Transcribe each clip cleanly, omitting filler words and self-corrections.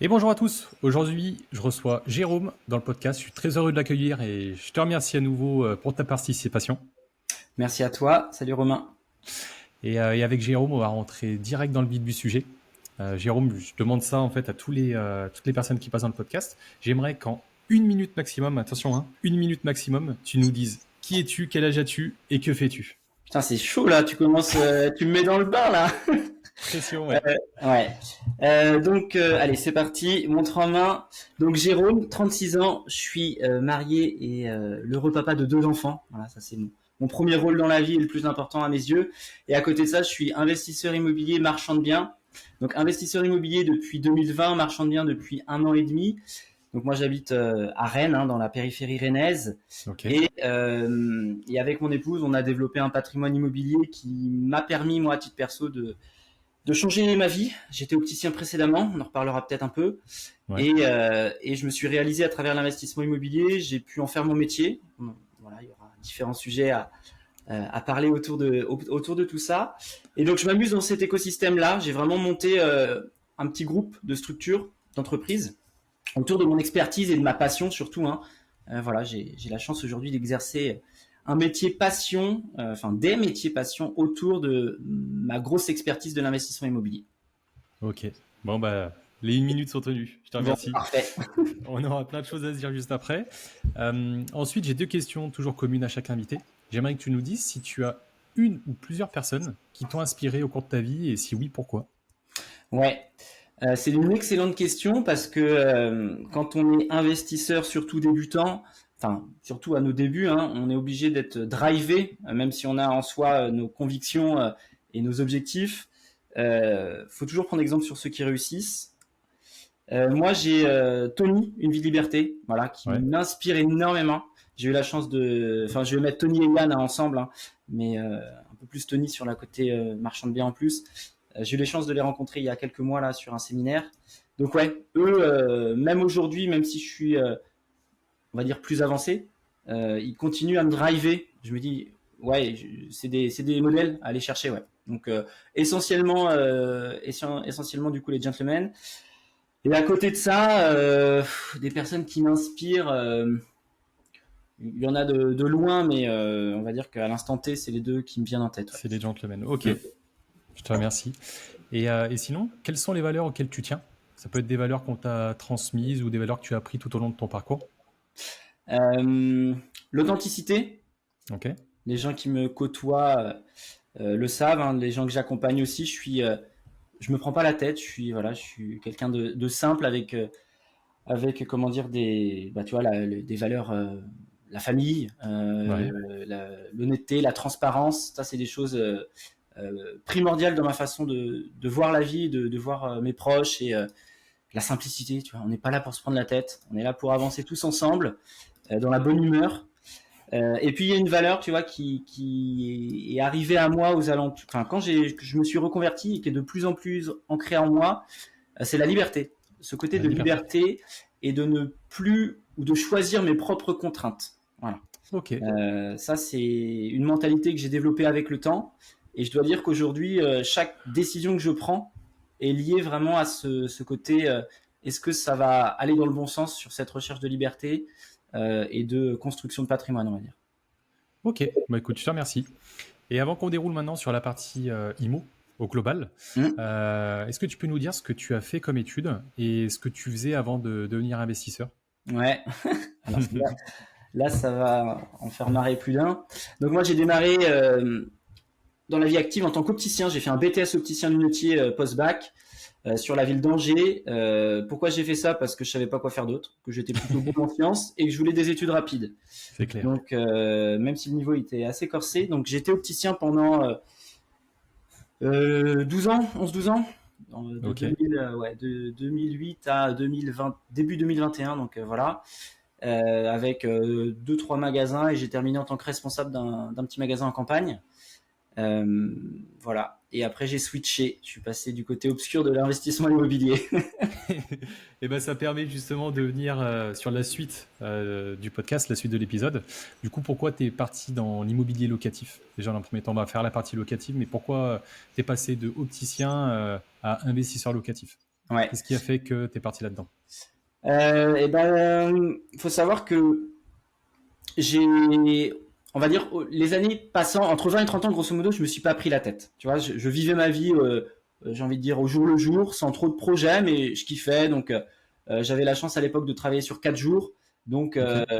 Et bonjour à tous. Aujourd'hui, je reçois Jérôme dans le podcast. Je suis très heureux de l'accueillir et je te remercie à nouveau pour ta participation. Merci à toi. Salut Romain. Et avec Jérôme, on va rentrer direct dans le vif du sujet. Jérôme, je demande ça en fait à toutes les personnes qui passent dans le podcast. J'aimerais qu'en 1 minute maximum, attention, 1 minute maximum, tu nous dises qui es-tu, quel âge as-tu et que fais-tu. Putain, c'est chaud là. Tu commences, tu me mets dans le bain là. Pression, ouais. Ouais. Allez, c'est parti. Montre en main. Donc, Jérôme, 36 ans. Je suis marié et l'heureux papa de 2 enfants. Voilà, ça c'est mon premier rôle dans la vie et le plus important à mes yeux. Et à côté de ça, je suis investisseur immobilier, marchand de biens. Donc, investisseur immobilier depuis 2020, marchand de biens depuis 1 an et demi. Donc moi j'habite à Rennes, dans la périphérie rennaise, Ok. et avec mon épouse on a développé un patrimoine immobilier qui m'a permis moi à titre perso de changer ma vie. J'étais opticien précédemment, on en reparlera peut-être un peu, Ouais. et je me suis réalisé à travers l'investissement immobilier. J'ai pu en faire mon métier. Voilà, il y aura différents sujets à parler autour de tout ça. Et donc je m'amuse dans cet écosystème-là. J'ai vraiment monté un petit groupe de structures, d'entreprises autour de mon expertise et de ma passion surtout. Voilà, j'ai la chance aujourd'hui d'exercer un métier passion, des métiers passion autour de ma grosse expertise de l'investissement immobilier. Ok. Bon, bah, les 1 minute sont tenues. Je te Bon, remercie. parfait. On aura plein de choses à se dire juste après. Ensuite, j'ai 2 questions toujours communes à chaque invité. J'aimerais que tu nous dises si tu as une ou plusieurs personnes qui t'ont inspiré au cours de ta vie et si oui, pourquoi. Ouais. C'est une excellente question parce que quand on est investisseur, surtout débutant, enfin surtout à nos débuts, on est obligé d'être drivé, même si on a en soi nos convictions et nos objectifs. Faut toujours prendre exemple sur ceux qui réussissent. Moi, j'ai Tony, Une vie de liberté, voilà, qui Ouais. m'inspire énormément. J'ai eu la chance je vais mettre Tony et Yann ensemble, mais un peu plus Tony sur la côté marchand de biens en plus. J'ai eu les chances de les rencontrer il y a quelques mois là sur un séminaire. Donc ouais, eux, même aujourd'hui, même si je suis, on va dire, plus avancé, ils continuent à me driver. Je me dis, ouais, c'est des modèles à aller chercher, ouais. Donc essentiellement du coup les gentlemen. Et à côté de ça, des personnes qui m'inspirent, il y en a de loin, mais on va dire qu'à l'instant T, c'est les deux qui me viennent en tête. C'est les gentlemen. Ok. Ouais. Je te remercie. Et sinon, quelles sont les valeurs auxquelles tu tiens? Ça peut être des valeurs qu'on t'a transmises ou des valeurs que tu as apprises tout au long de ton parcours. Euh, L'authenticité, Ok. les gens qui me côtoient le savent, les gens que j'accompagne aussi. Je me prends pas la tête. Je suis quelqu'un de simple avec comment dire tu vois, des valeurs, la famille, Ouais. l'honnêteté, la transparence. Ça, c'est des choses primordiales dans ma façon de voir la vie, de voir mes proches et la simplicité. Tu vois, on n'est pas là pour se prendre la tête. On est là pour avancer tous ensemble dans la bonne humeur. Et puis il y a une valeur, tu vois, qui est arrivée à moi aux alentours. Enfin, je me suis reconverti et qui est de plus en plus ancrée en moi, c'est la liberté. Ce côté La de liberté. liberté et de ne plus ou de choisir mes propres contraintes. Voilà. Ok. Ça, c'est une mentalité que j'ai développée avec le temps. Et je dois dire qu'aujourd'hui, chaque décision que je prends est liée vraiment à ce côté. Est-ce que ça va aller dans le bon sens sur cette recherche de liberté et de construction de patrimoine, on va dire. Ok. Bah écoute, je te remercie. Et avant qu'on déroule maintenant sur la partie IMO au global, Mmh. est-ce que tu peux nous dire ce que tu as fait comme étude et ce que tu faisais avant de devenir investisseur? Ouais. Alors là, ça va en faire marrer plus d'un. Donc moi, j'ai démarré dans la vie active en tant qu'opticien. J'ai fait un BTS opticien lunetier post-bac sur la ville d'Angers. Pourquoi j'ai fait ça? Parce que je savais pas quoi faire d'autre, que j'étais plutôt bon en sciences et que je voulais des études rapides. C'est clair. Donc même si le niveau était assez corsé, donc j'étais opticien pendant 12 ans, 11-12 ans. Ok. De 2008 à 2020, début 2021, donc voilà. Avec 2-3 magasins et j'ai terminé en tant que responsable d'un petit magasin en campagne. Voilà. Et après j'ai switché, je suis passé du côté obscur de l'investissement immobilier. Et ben ça permet justement de venir sur la suite du podcast, la suite de l'épisode. Du coup, pourquoi tu es parti dans l'immobilier locatif? Déjà, dans un premier temps, on va faire la partie locative, mais pourquoi tu es passé de opticien à investisseur locatif? Ouais. Qu'est-ce qui a fait que tu es parti là-dedans? Et ben, faut savoir que j'ai, on va dire, les années passant, entre 20 et 30 ans, grosso modo, je me suis pas pris la tête. Tu vois, je vivais ma vie, j'ai envie de dire, au jour le jour, sans trop de projets, mais je kiffais. Donc, j'avais la chance à l'époque de travailler sur 4 jours. Donc, Ok.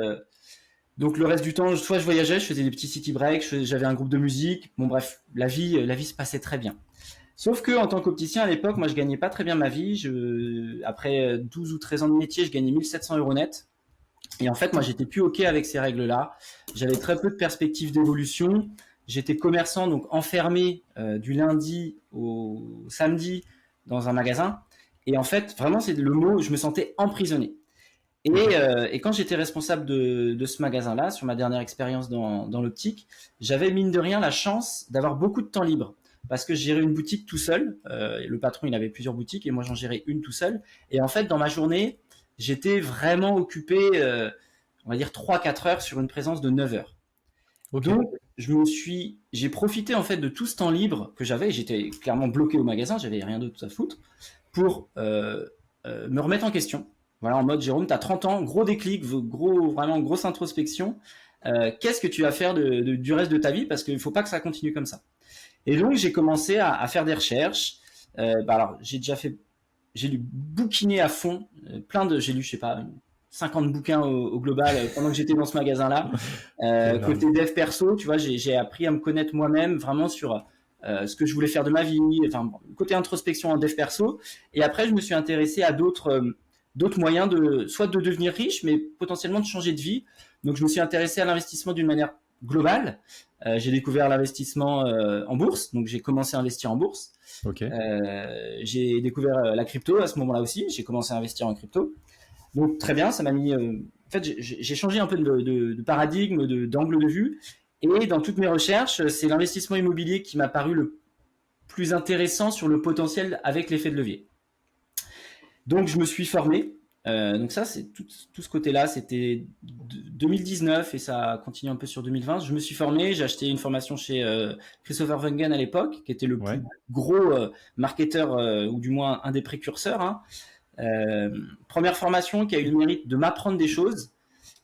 donc le reste du temps, soit je voyageais, je faisais des petits city breaks, j'avais un groupe de musique. Bon, bref, la vie se passait très bien. Sauf que en tant qu'opticien à l'époque, moi je gagnais pas très bien ma vie. Après 12 ou 13 ans de métier, je gagnais 1 700 € net. Et en fait, moi j'étais plus OK avec ces règles-là. J'avais très peu de perspectives d'évolution. J'étais commerçant, donc enfermé du lundi au samedi dans un magasin. Et en fait, vraiment, c'est le mot, je me sentais emprisonné. Ok. Et quand j'étais responsable de ce magasin-là, sur ma dernière expérience dans l'optique, j'avais mine de rien la chance d'avoir beaucoup de temps libre. Parce que je gérais une boutique tout seul. Le patron, il avait plusieurs boutiques et moi, j'en gérais une tout seul. Et en fait, dans ma journée, j'étais vraiment occupé, on va dire 3-4 heures sur une présence de 9 heures. Ok. Donc, j'ai profité en fait de tout ce temps libre que j'avais. J'étais clairement bloqué au magasin, j'avais rien d'autre à foutre pour me remettre en question. Voilà, en mode Jérôme, tu as 30 ans, gros déclic, vraiment grosse introspection. Qu'est-ce que tu vas faire du reste de ta vie? Parce qu'il ne faut pas que ça continue comme ça. Et donc, j'ai commencé à faire des recherches. Alors, j'ai lu bouquiner à fond, j'ai lu, je sais pas, 50 bouquins au global pendant que j'étais dans ce magasin-là. Énorme. Côté dev perso, tu vois, j'ai appris à me connaître moi-même vraiment sur ce que je voulais faire de ma vie, enfin, côté introspection en dev perso. Et après, je me suis intéressé à d'autres moyens soit de devenir riche, mais potentiellement de changer de vie. Donc, je me suis intéressé à l'investissement d'une manière globale. J'ai découvert l'investissement en bourse, donc j'ai commencé à investir en bourse. Ok. J'ai découvert la crypto à ce moment-là aussi. J'ai commencé à investir en crypto. Donc très bien, ça m'a mis. En fait, j'ai changé un peu de paradigme, d'angle de vue. Et dans toutes mes recherches, c'est l'investissement immobilier qui m'a paru le plus intéressant sur le potentiel avec l'effet de levier. Donc je me suis formé. Donc ça, c'est tout ce côté-là, c'était 2019 et ça continue un peu sur 2020. Je me suis formé, j'ai acheté une formation chez Christopher Wengen à l'époque, qui était le Ouais. plus gros marketeur, ou du moins un des précurseurs, hein. Première formation qui a eu le mérite de m'apprendre des choses.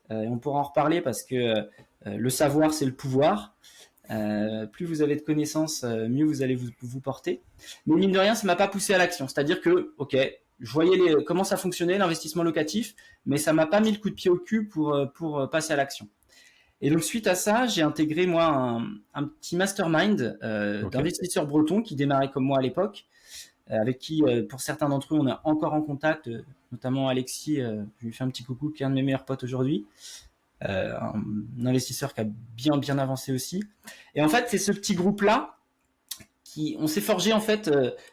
On pourra en reparler parce que le savoir, c'est le pouvoir. Plus vous avez de connaissances, mieux vous allez vous porter. Mais mine de rien, ça m'a pas poussé à l'action. C'est-à-dire que, ok, je voyais comment ça fonctionnait, l'investissement locatif, mais ça m'a pas mis le coup de pied au cul pour passer à l'action. Et donc, suite à ça, j'ai intégré, moi, un petit mastermind Ok. d'investisseurs bretons qui démarraient comme moi à l'époque, avec qui, pour certains d'entre eux, on est encore en contact, notamment Alexis, je lui fais un petit coucou, qui est un de mes meilleurs potes aujourd'hui, un investisseur qui a bien avancé aussi. Et en fait, c'est ce petit groupe-là on s'est forgé en fait,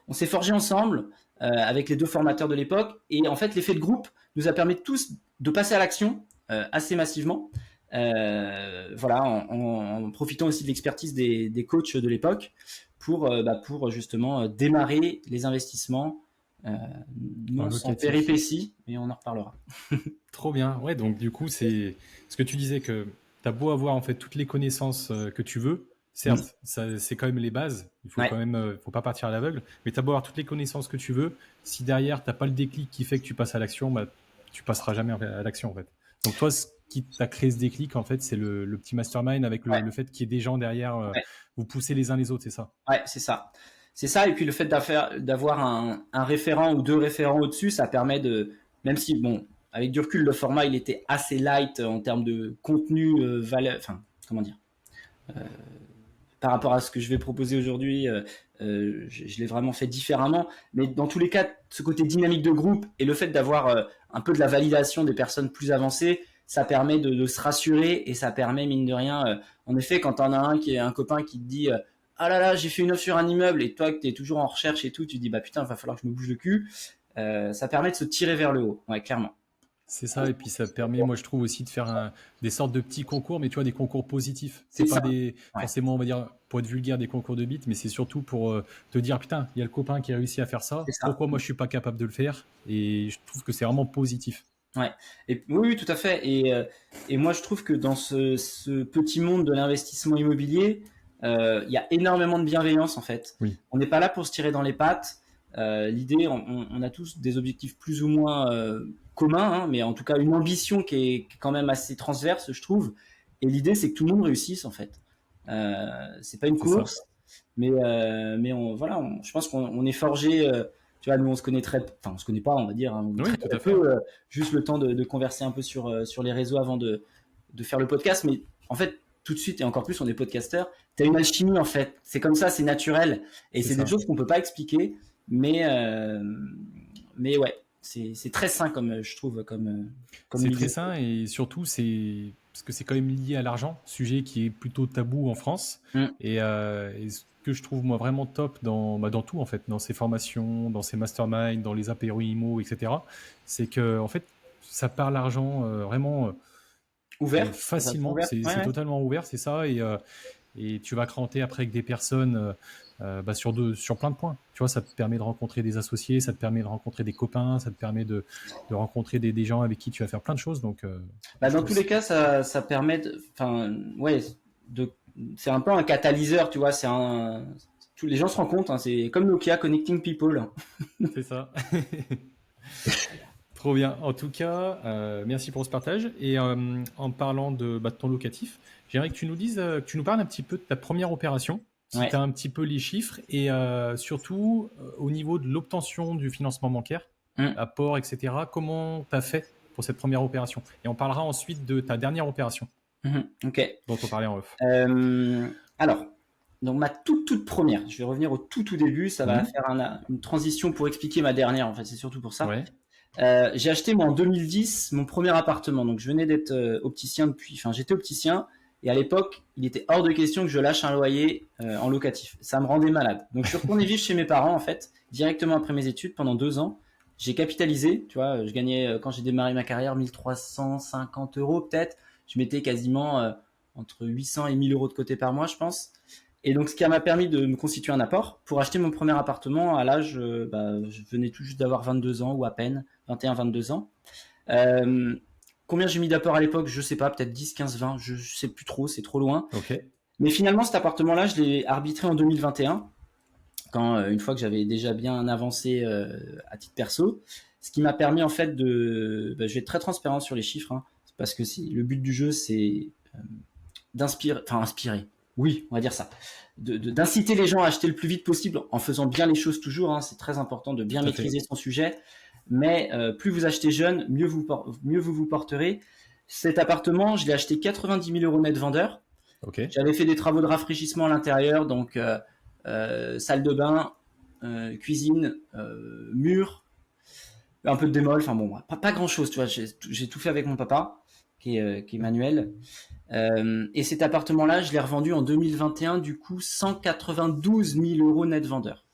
on s'est forgé ensemble avec les deux formateurs de l'époque. Et en fait, l'effet de groupe nous a permis tous de passer à l'action assez massivement. Voilà, en profitant aussi de l'expertise des coachs de l'époque pour justement démarrer les investissements, En non sans locatif. péripéties, mais on en reparlera. Trop bien. Ouais, donc du coup, c'est ce que tu disais que tu as beau avoir en fait toutes les connaissances que tu veux. Certes, ça, c'est quand même les bases. Il faut Ouais. quand même, faut pas partir à l'aveugle. Mais tu as beau avoir toutes les connaissances que tu veux. Si derrière, t'as pas le déclic qui fait que tu passes à l'action, bah, tu passeras jamais à l'action en fait. Donc toi, ce qui t'a créé ce déclic, en fait, c'est le petit mastermind avec Ouais. le fait qu'il y ait des gens derrière, Ouais. vous poussez les uns les autres, c'est ça? Ouais, c'est ça. C'est ça, et puis le fait d'avoir un référent ou deux référents au-dessus, ça permet même si, bon, avec du recul, le format, il était assez light en termes de contenu, valeur, enfin, comment dire, par rapport à ce que je vais proposer aujourd'hui, je l'ai vraiment fait différemment. Mais dans tous les cas, ce côté dynamique de groupe et le fait d'avoir un peu de la validation des personnes plus avancées, ça permet de se rassurer et ça permet, mine de rien, en effet, quand t'en as un qui est un copain qui te dit ah là là, j'ai fait une offre sur un immeuble et toi que t'es toujours en recherche et tout, tu te dis bah putain, il va falloir que je me bouge le cul. Ça permet de se tirer vers le haut, ouais, clairement. C'est ça, et puis ça permet, moi je trouve aussi de faire des sortes de petits concours, mais tu vois, des concours positifs. C'est C'est pas ça. Ouais. forcément, on va dire, pour être vulgaire, des concours de bits, mais c'est surtout pour te dire, putain, il y a le copain qui a réussi à faire ça, C'est ça. pourquoi moi je suis pas capable de le faire? Et je trouve que c'est vraiment positif. Ouais. Et oui, tout à fait. Et moi, je trouve que dans ce petit monde de l'investissement immobilier, il y a énormément de bienveillance en fait. Oui. On n'est pas là pour se tirer dans les pattes. L'idée, on a tous des objectifs plus ou moins communs, hein, mais en tout cas une ambition qui est quand même assez transverse, je trouve. Et l'idée, c'est que tout le monde réussisse en fait. C'est pas une C'est ça. course, mais voilà, je pense qu'on est forgé. Tu vois, nous on se connaît on se connaît pas, on va dire, hein, Oui, tout très à fait. peu. Juste le temps de converser un peu sur les réseaux avant de faire le podcast. Mais en fait, tout de suite et encore plus, on est podcasteur. T'as une alchimie en fait. C'est comme ça, c'est naturel. Et c'est des choses qu'on peut pas expliquer, mais ouais, c'est très sain comme je trouve comme C'est milieu. très sain et surtout, c'est parce que c'est quand même lié à l'argent, sujet qui est plutôt tabou en France. Et ce que je trouve moi vraiment top dans tout en fait, dans ces formations, dans ces masterminds, dans les apéros IMO, etc., c'est que en fait, ça parle argent vraiment Ouvert, facilement. ouvert. C'est Ouais. totalement ouvert, c'est ça. Et tu vas cranter après avec des personnes sur plein de points. Tu vois, ça te permet de rencontrer des associés, ça te permet de rencontrer des copains, ça te permet de rencontrer des gens avec qui tu vas faire plein de choses. Donc, Dans tous les cas, ça permet, c'est un peu un catalyseur, tu vois. Tous les gens se rendent compte, hein, c'est comme Nokia Connecting People. C'est ça. Trop bien. En tout cas, merci pour ce partage. Et en parlant de ton locatif, j'aimerais que tu nous dises, que tu nous parles un petit peu de ta première opération, si Ouais. tu as un petit peu les chiffres, et surtout au niveau de l'obtention du financement bancaire, apport, etc. Comment tu as fait pour cette première opération? Et on parlera ensuite de ta dernière opération, Ok. dont on parlait en off. Alors, donc ma toute première, je vais revenir au tout début, ça va faire une transition pour expliquer ma dernière, en fait, c'est surtout pour ça. Ouais. J'ai acheté moi en 2010 mon premier appartement, donc je venais d'être opticien j'étais opticien, et à l'époque, il était hors de question que je lâche un loyer en locatif. Ça me rendait malade. Donc je suis retourné vivre chez mes parents, en fait, directement après mes études, pendant 2 ans. J'ai capitalisé, tu vois, je gagnais, quand j'ai démarré ma carrière, 1350 euros peut-être. Je mettais quasiment entre 800 et 1000 euros de côté par mois, je pense. Et donc, ce qui m'a permis de me constituer un apport pour acheter mon premier appartement à l'âge, je venais tout juste d'avoir 22 ans ou à peine, 21, 22 ans. Combien j'ai mis d'apport à l'époque, je sais pas, peut-être 10, 15, 20, je sais plus trop, c'est trop loin. Ok. Mais finalement, cet appartement-là, je l'ai arbitré en 2021, quand une fois que j'avais déjà bien avancé à titre perso, ce qui m'a permis en fait je vais être très transparent sur les chiffres, hein, parce que le but du jeu, c'est inspirer. Oui, on va dire ça. D'inciter les gens à acheter le plus vite possible en faisant bien les choses toujours. Hein, c'est très important de bien maîtriser son sujet. Mais plus vous achetez jeune, mieux vous vous porterez. Cet appartement, je l'ai acheté 90 000 euros net vendeur. Ok. J'avais fait des travaux de rafraîchissement à l'intérieur, donc salle de bain, cuisine, mur, un peu de démol. Enfin bon, pas grand chose. Tu vois, j'ai tout fait avec mon papa, qui est Manuel. Et cet appartement-là, je l'ai revendu en 2021, du coup 192 000 euros net vendeur.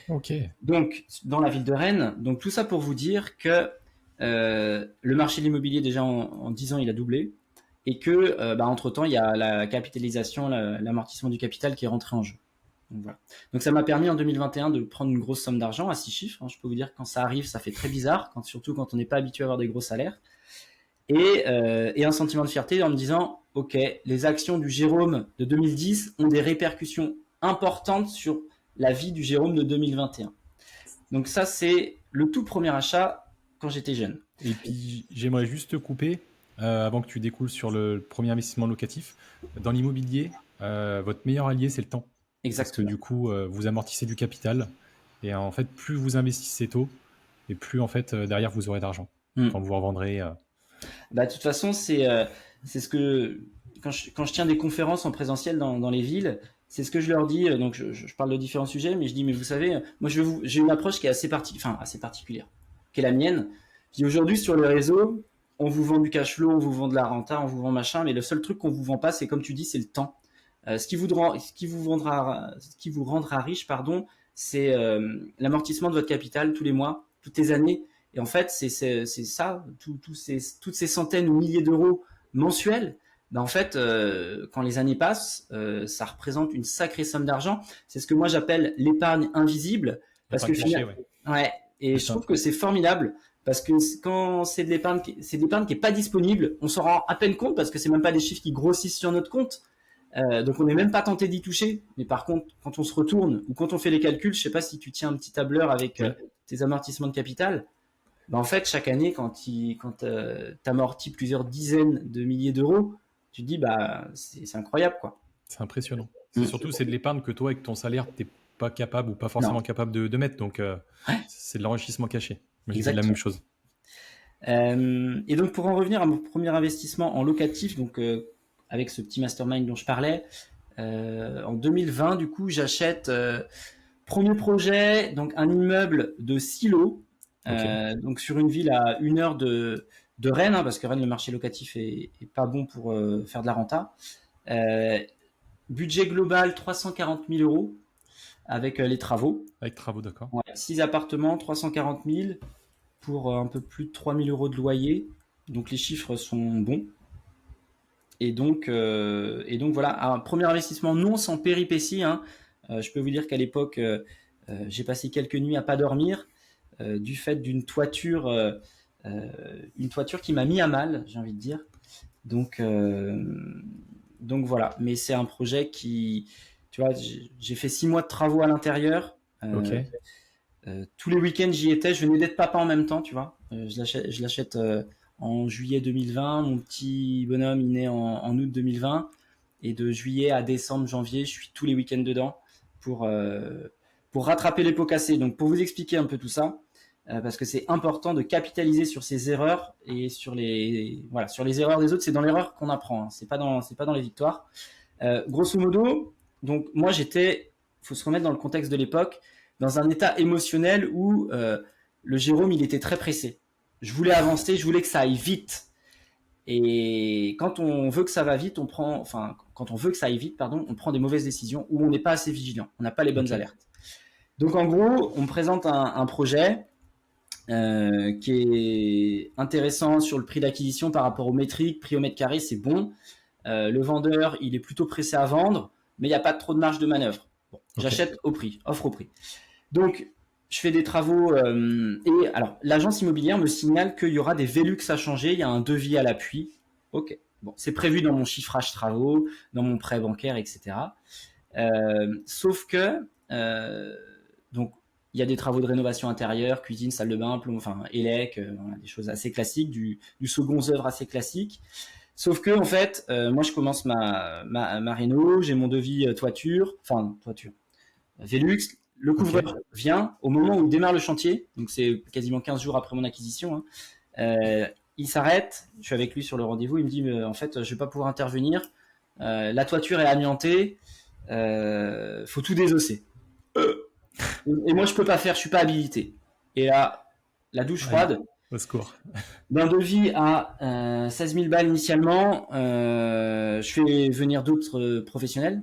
Ok. Donc, dans la ville de Rennes. Donc, tout ça pour vous dire que le marché de l'immobilier, déjà en 10 ans, il a doublé. Et que, entre-temps, il y a la capitalisation, l'amortissement du capital qui est rentré en jeu. Donc, voilà. Donc, ça m'a permis en 2021 de prendre une grosse somme d'argent à 6 chiffres. Hein. Je peux vous dire que quand ça arrive, ça fait très bizarre, surtout quand on n'est pas habitué à avoir des gros salaires. Et un sentiment de fierté en me disant, ok, les actions du Jérôme de 2010 ont des répercussions importantes sur la vie du Jérôme de 2021. Donc ça, c'est le tout premier achat quand j'étais jeune. Et puis, j'aimerais juste te couper, avant que tu découles sur le premier investissement locatif. Dans l'immobilier, votre meilleur allié, c'est le temps. Exactement. Parce que du coup, vous amortissez du capital. Et en fait, plus vous investissez tôt, et plus en fait, derrière, vous aurez d'argent. Quand vous revendrez. De toute façon, c'est ce que quand je tiens des conférences en présentiel dans les villes, c'est ce que je leur dis. Donc je parle de différents sujets, mais je dis, mais vous savez, moi j'ai une approche qui est assez particulière, qui est la mienne. Je dis, aujourd'hui sur les réseaux, on vous vend du cash flow, on vous vend de la renta, on vous vend machin, mais le seul truc qu'on vous vend pas, c'est comme tu dis, c'est le temps. Ce qui vous rendra riche, pardon, c'est l'amortissement de votre capital tous les mois, toutes les années. Et en fait, c'est ça, toutes ces centaines ou milliers d'euros mensuels. En fait, quand les années passent, ça représente une sacrée somme d'argent. C'est ce que moi j'appelle l'épargne invisible, parce que ouais. Et je trouve que c'est formidable, parce que quand c'est de l'épargne qui est pas disponible, on s'en rend à peine compte parce que c'est même pas des chiffres qui grossissent sur notre compte. Donc on n'est même pas tenté d'y toucher. Mais par contre, quand on se retourne ou quand on fait les calculs, je sais pas si tu tiens un petit tableur avec Oui. tes amortissements de capital. Ben en fait, chaque année, quand tu amortis plusieurs dizaines de milliers d'euros, tu te dis, bah, c'est incroyable, quoi. C'est impressionnant. Mm. C'est de l'épargne que toi, avec ton salaire, tu n'es pas capable ou pas forcément Non. capable de mettre. Donc, Ouais, c'est de l'enrichissement caché. Mais je dis la même exactement. chose. Et donc, pour en revenir à mon premier investissement en locatif, donc avec ce petit mastermind dont je parlais, en 2020, du coup, j'achète premier projet, donc un immeuble de silo, Ok. donc sur une ville à 1 heure de Rennes, hein, parce que Rennes, le marché locatif est pas bon pour faire de la renta. Euh, Budget global 340 000 euros avec les travaux. Avec travaux, d'accord. Ouais, 6 appartements, 340 000 pour un peu plus de 3 000 euros de loyer. Donc les chiffres sont bons. Et donc voilà, un premier investissement non sans péripéties, hein. Je peux vous dire qu'à l'époque, j'ai passé quelques nuits à pas dormir du fait une toiture qui m'a mis à mal, j'ai envie de dire. Donc, euh, donc voilà, mais c'est un projet qui, tu vois, j'ai fait 6 mois de travaux à l'intérieur. Ok. Tous les week-ends, j'y étais. Je venais d'être papa en même temps, tu vois. Je l'achète en juillet 2020. Mon petit bonhomme, il naît en août 2020. Et de juillet à décembre, janvier, je suis tous les week-ends dedans pour, euh, pour rattraper les pots cassés. Donc, pour vous expliquer un peu tout ça, parce que c'est important de capitaliser sur ses erreurs et sur les erreurs des autres. C'est dans l'erreur qu'on apprend, hein. C'est pas dans les victoires. Grosso modo, donc moi faut se remettre dans le contexte de l'époque, dans un état émotionnel où le Jérôme, il était très pressé. Je voulais avancer, je voulais que ça aille vite. Et quand on veut que ça va vite, quand on veut que ça aille vite, pardon, on prend des mauvaises décisions ou on n'est pas assez vigilant, on n'a pas les bonnes Ok. alertes. Donc en gros, on me présente un projet qui est intéressant sur le prix d'acquisition par rapport aux métriques, prix au mètre carré, c'est bon. Le vendeur, il est plutôt pressé à vendre, mais il n'y a pas trop de marge de manœuvre. Bon, Ok. j'achète au prix, offre au prix. Donc, je fais des travaux et alors l'agence immobilière me signale qu'il y aura des Velux à changer, il y a un devis à l'appui. Ok, bon, c'est prévu dans mon chiffrage travaux, dans mon prêt bancaire, etc. Sauf que donc il y a des travaux de rénovation intérieure, cuisine, salle de bain, plomb, enfin élec, voilà, des choses assez classiques, du second œuvre assez classique. Sauf que en fait, moi je commence ma réno, j'ai mon devis toiture, Velux, le Ok. couvreur vient au moment où il démarre le chantier, donc c'est quasiment 15 jours après mon acquisition, hein. Il s'arrête, je suis avec lui sur le rendez-vous, il me dit en fait je vais pas pouvoir intervenir, la toiture est amiantée, faut tout désosser. Et moi je peux pas faire, je suis pas habilité. Et là, la douche Aïe. froide, Au secours. d'un devis à 16 000 balles initialement, je fais venir d'autres professionnels,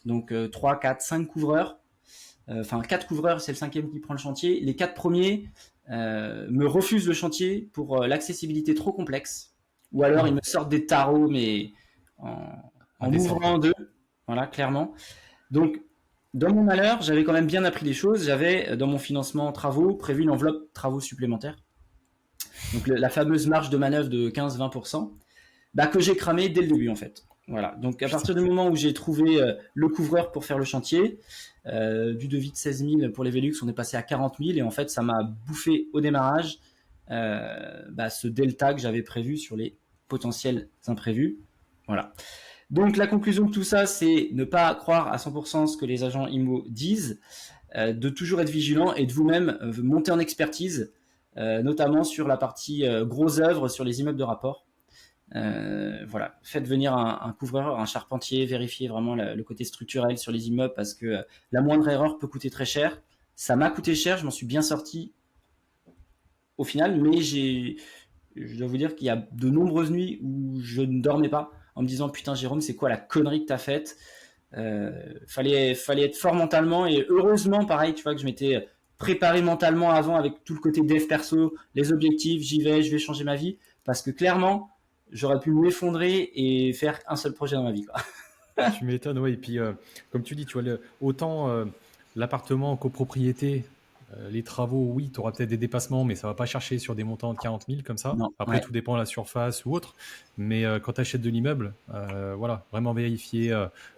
donc 3, 4, 5 couvreurs. Enfin 4 couvreurs, c'est le cinquième qui prend le chantier. Les 4 premiers me refusent le chantier pour l'accessibilité trop complexe. Ou alors ils Oh, me sortent des tarots, mais en, en indécent, m'ouvrant quoi. en deux. Voilà, clairement. Donc, dans mon malheur, j'avais quand même bien appris les choses. J'avais, dans mon financement travaux, prévu une enveloppe travaux supplémentaires. Donc, la fameuse marge de manœuvre de 15-20%, bah, que j'ai cramé dès le début, en fait. Voilà. Donc, à Putain. partir du moment où j'ai trouvé le couvreur pour faire le chantier, du devis de 16 000 pour les Velux, on est passé à 40 000 et en fait, ça m'a bouffé au démarrage ce delta que j'avais prévu sur les potentiels imprévus. Voilà. Donc la conclusion de tout ça, c'est ne pas croire à 100% ce que les agents IMO disent, de toujours être vigilant et de vous-même monter en expertise, notamment sur la partie gros œuvres, sur les immeubles de rapport. Voilà, faites venir un couvreur, un charpentier, vérifiez vraiment le côté structurel sur les immeubles parce que la moindre erreur peut coûter très cher. Ça m'a coûté cher, je m'en suis bien sorti au final, mais je dois vous dire qu'il y a de nombreuses nuits où je ne dormais pas en me disant putain Jérôme, c'est quoi la connerie que t'as faite. Fallait être fort mentalement et heureusement pareil, tu vois que je m'étais préparé mentalement avant avec tout le côté dev perso, les objectifs, j'y vais, je vais changer ma vie parce que clairement j'aurais pu m'effondrer et faire un seul projet dans ma vie, quoi. Tu m'étonnes, ouais. Et puis, comme tu dis, tu vois, autant l'appartement en copropriété, Les travaux, oui, tu auras peut-être des dépassements, mais ça va pas chercher sur des montants de 40 000 comme ça. Non, Après, ouais. tout dépend de la surface ou autre. Mais quand tu achètes de l'immeuble, voilà, vraiment vérifier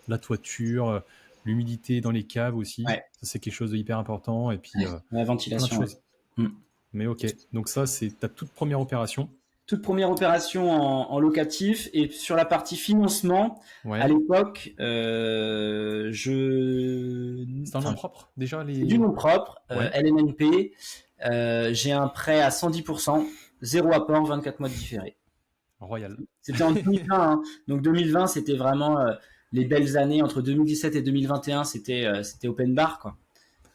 la toiture, l'humidité dans les caves aussi. Ouais. Ça, c'est quelque chose de hyper important. Et puis, La plein de ventilation, ouais. choses. Mais ok, donc ça, c'est ta toute première opération. Toute première opération en locatif. Et sur la partie financement, Ouais. à l'époque, C'est un nom propre, déjà c'est du nom propre, Ouais. LNNP. J'ai un prêt à 110%, 0 apport, 24 mois de différé. Royal. C'était en 2020, hein. Donc 2020, c'était vraiment les belles années. Entre 2017 et 2021, c'était open bar, quoi.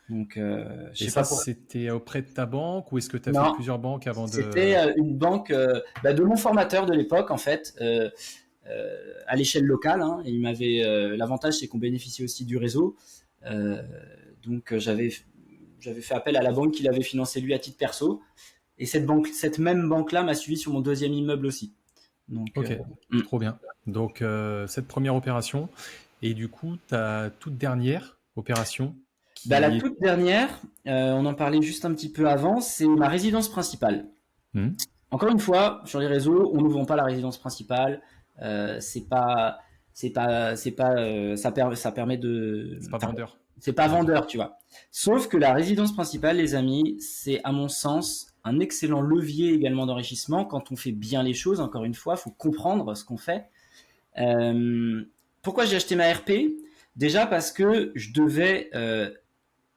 Donc, je Et sais ça, pas pour. c'était auprès de ta banque ou est-ce que tu as fait Non, plusieurs banques avant c'était de... une banque de mon formateur de l'époque, en fait, à l'échelle locale. Hein. Et il m'avait l'avantage, c'est qu'on bénéficiait aussi du réseau. Euh, donc, j'avais fait appel à la banque qu'il avait financé lui à titre perso. Et cette même banque-là m'a suivi sur mon deuxième immeuble aussi. Donc, Ok, trop bien. Donc, cette première opération. Et du coup, ta toute dernière opération la qui est... toute dernière, on en parlait juste un petit peu avant, c'est ma résidence principale. Hmm, Encore une fois, sur les réseaux, on ne vend pas la résidence principale. C'est pas, ça permet de. c'est pas Enfin, vendeur. c'est pas On va dire. vendeur, tu vois. Sauf que la résidence principale, les amis, c'est à mon sens un excellent levier également d'enrichissement quand on fait bien les choses. Encore une fois, il faut comprendre ce qu'on fait. Euh, Pourquoi j'ai acheté ma RP? Déjà parce que je devais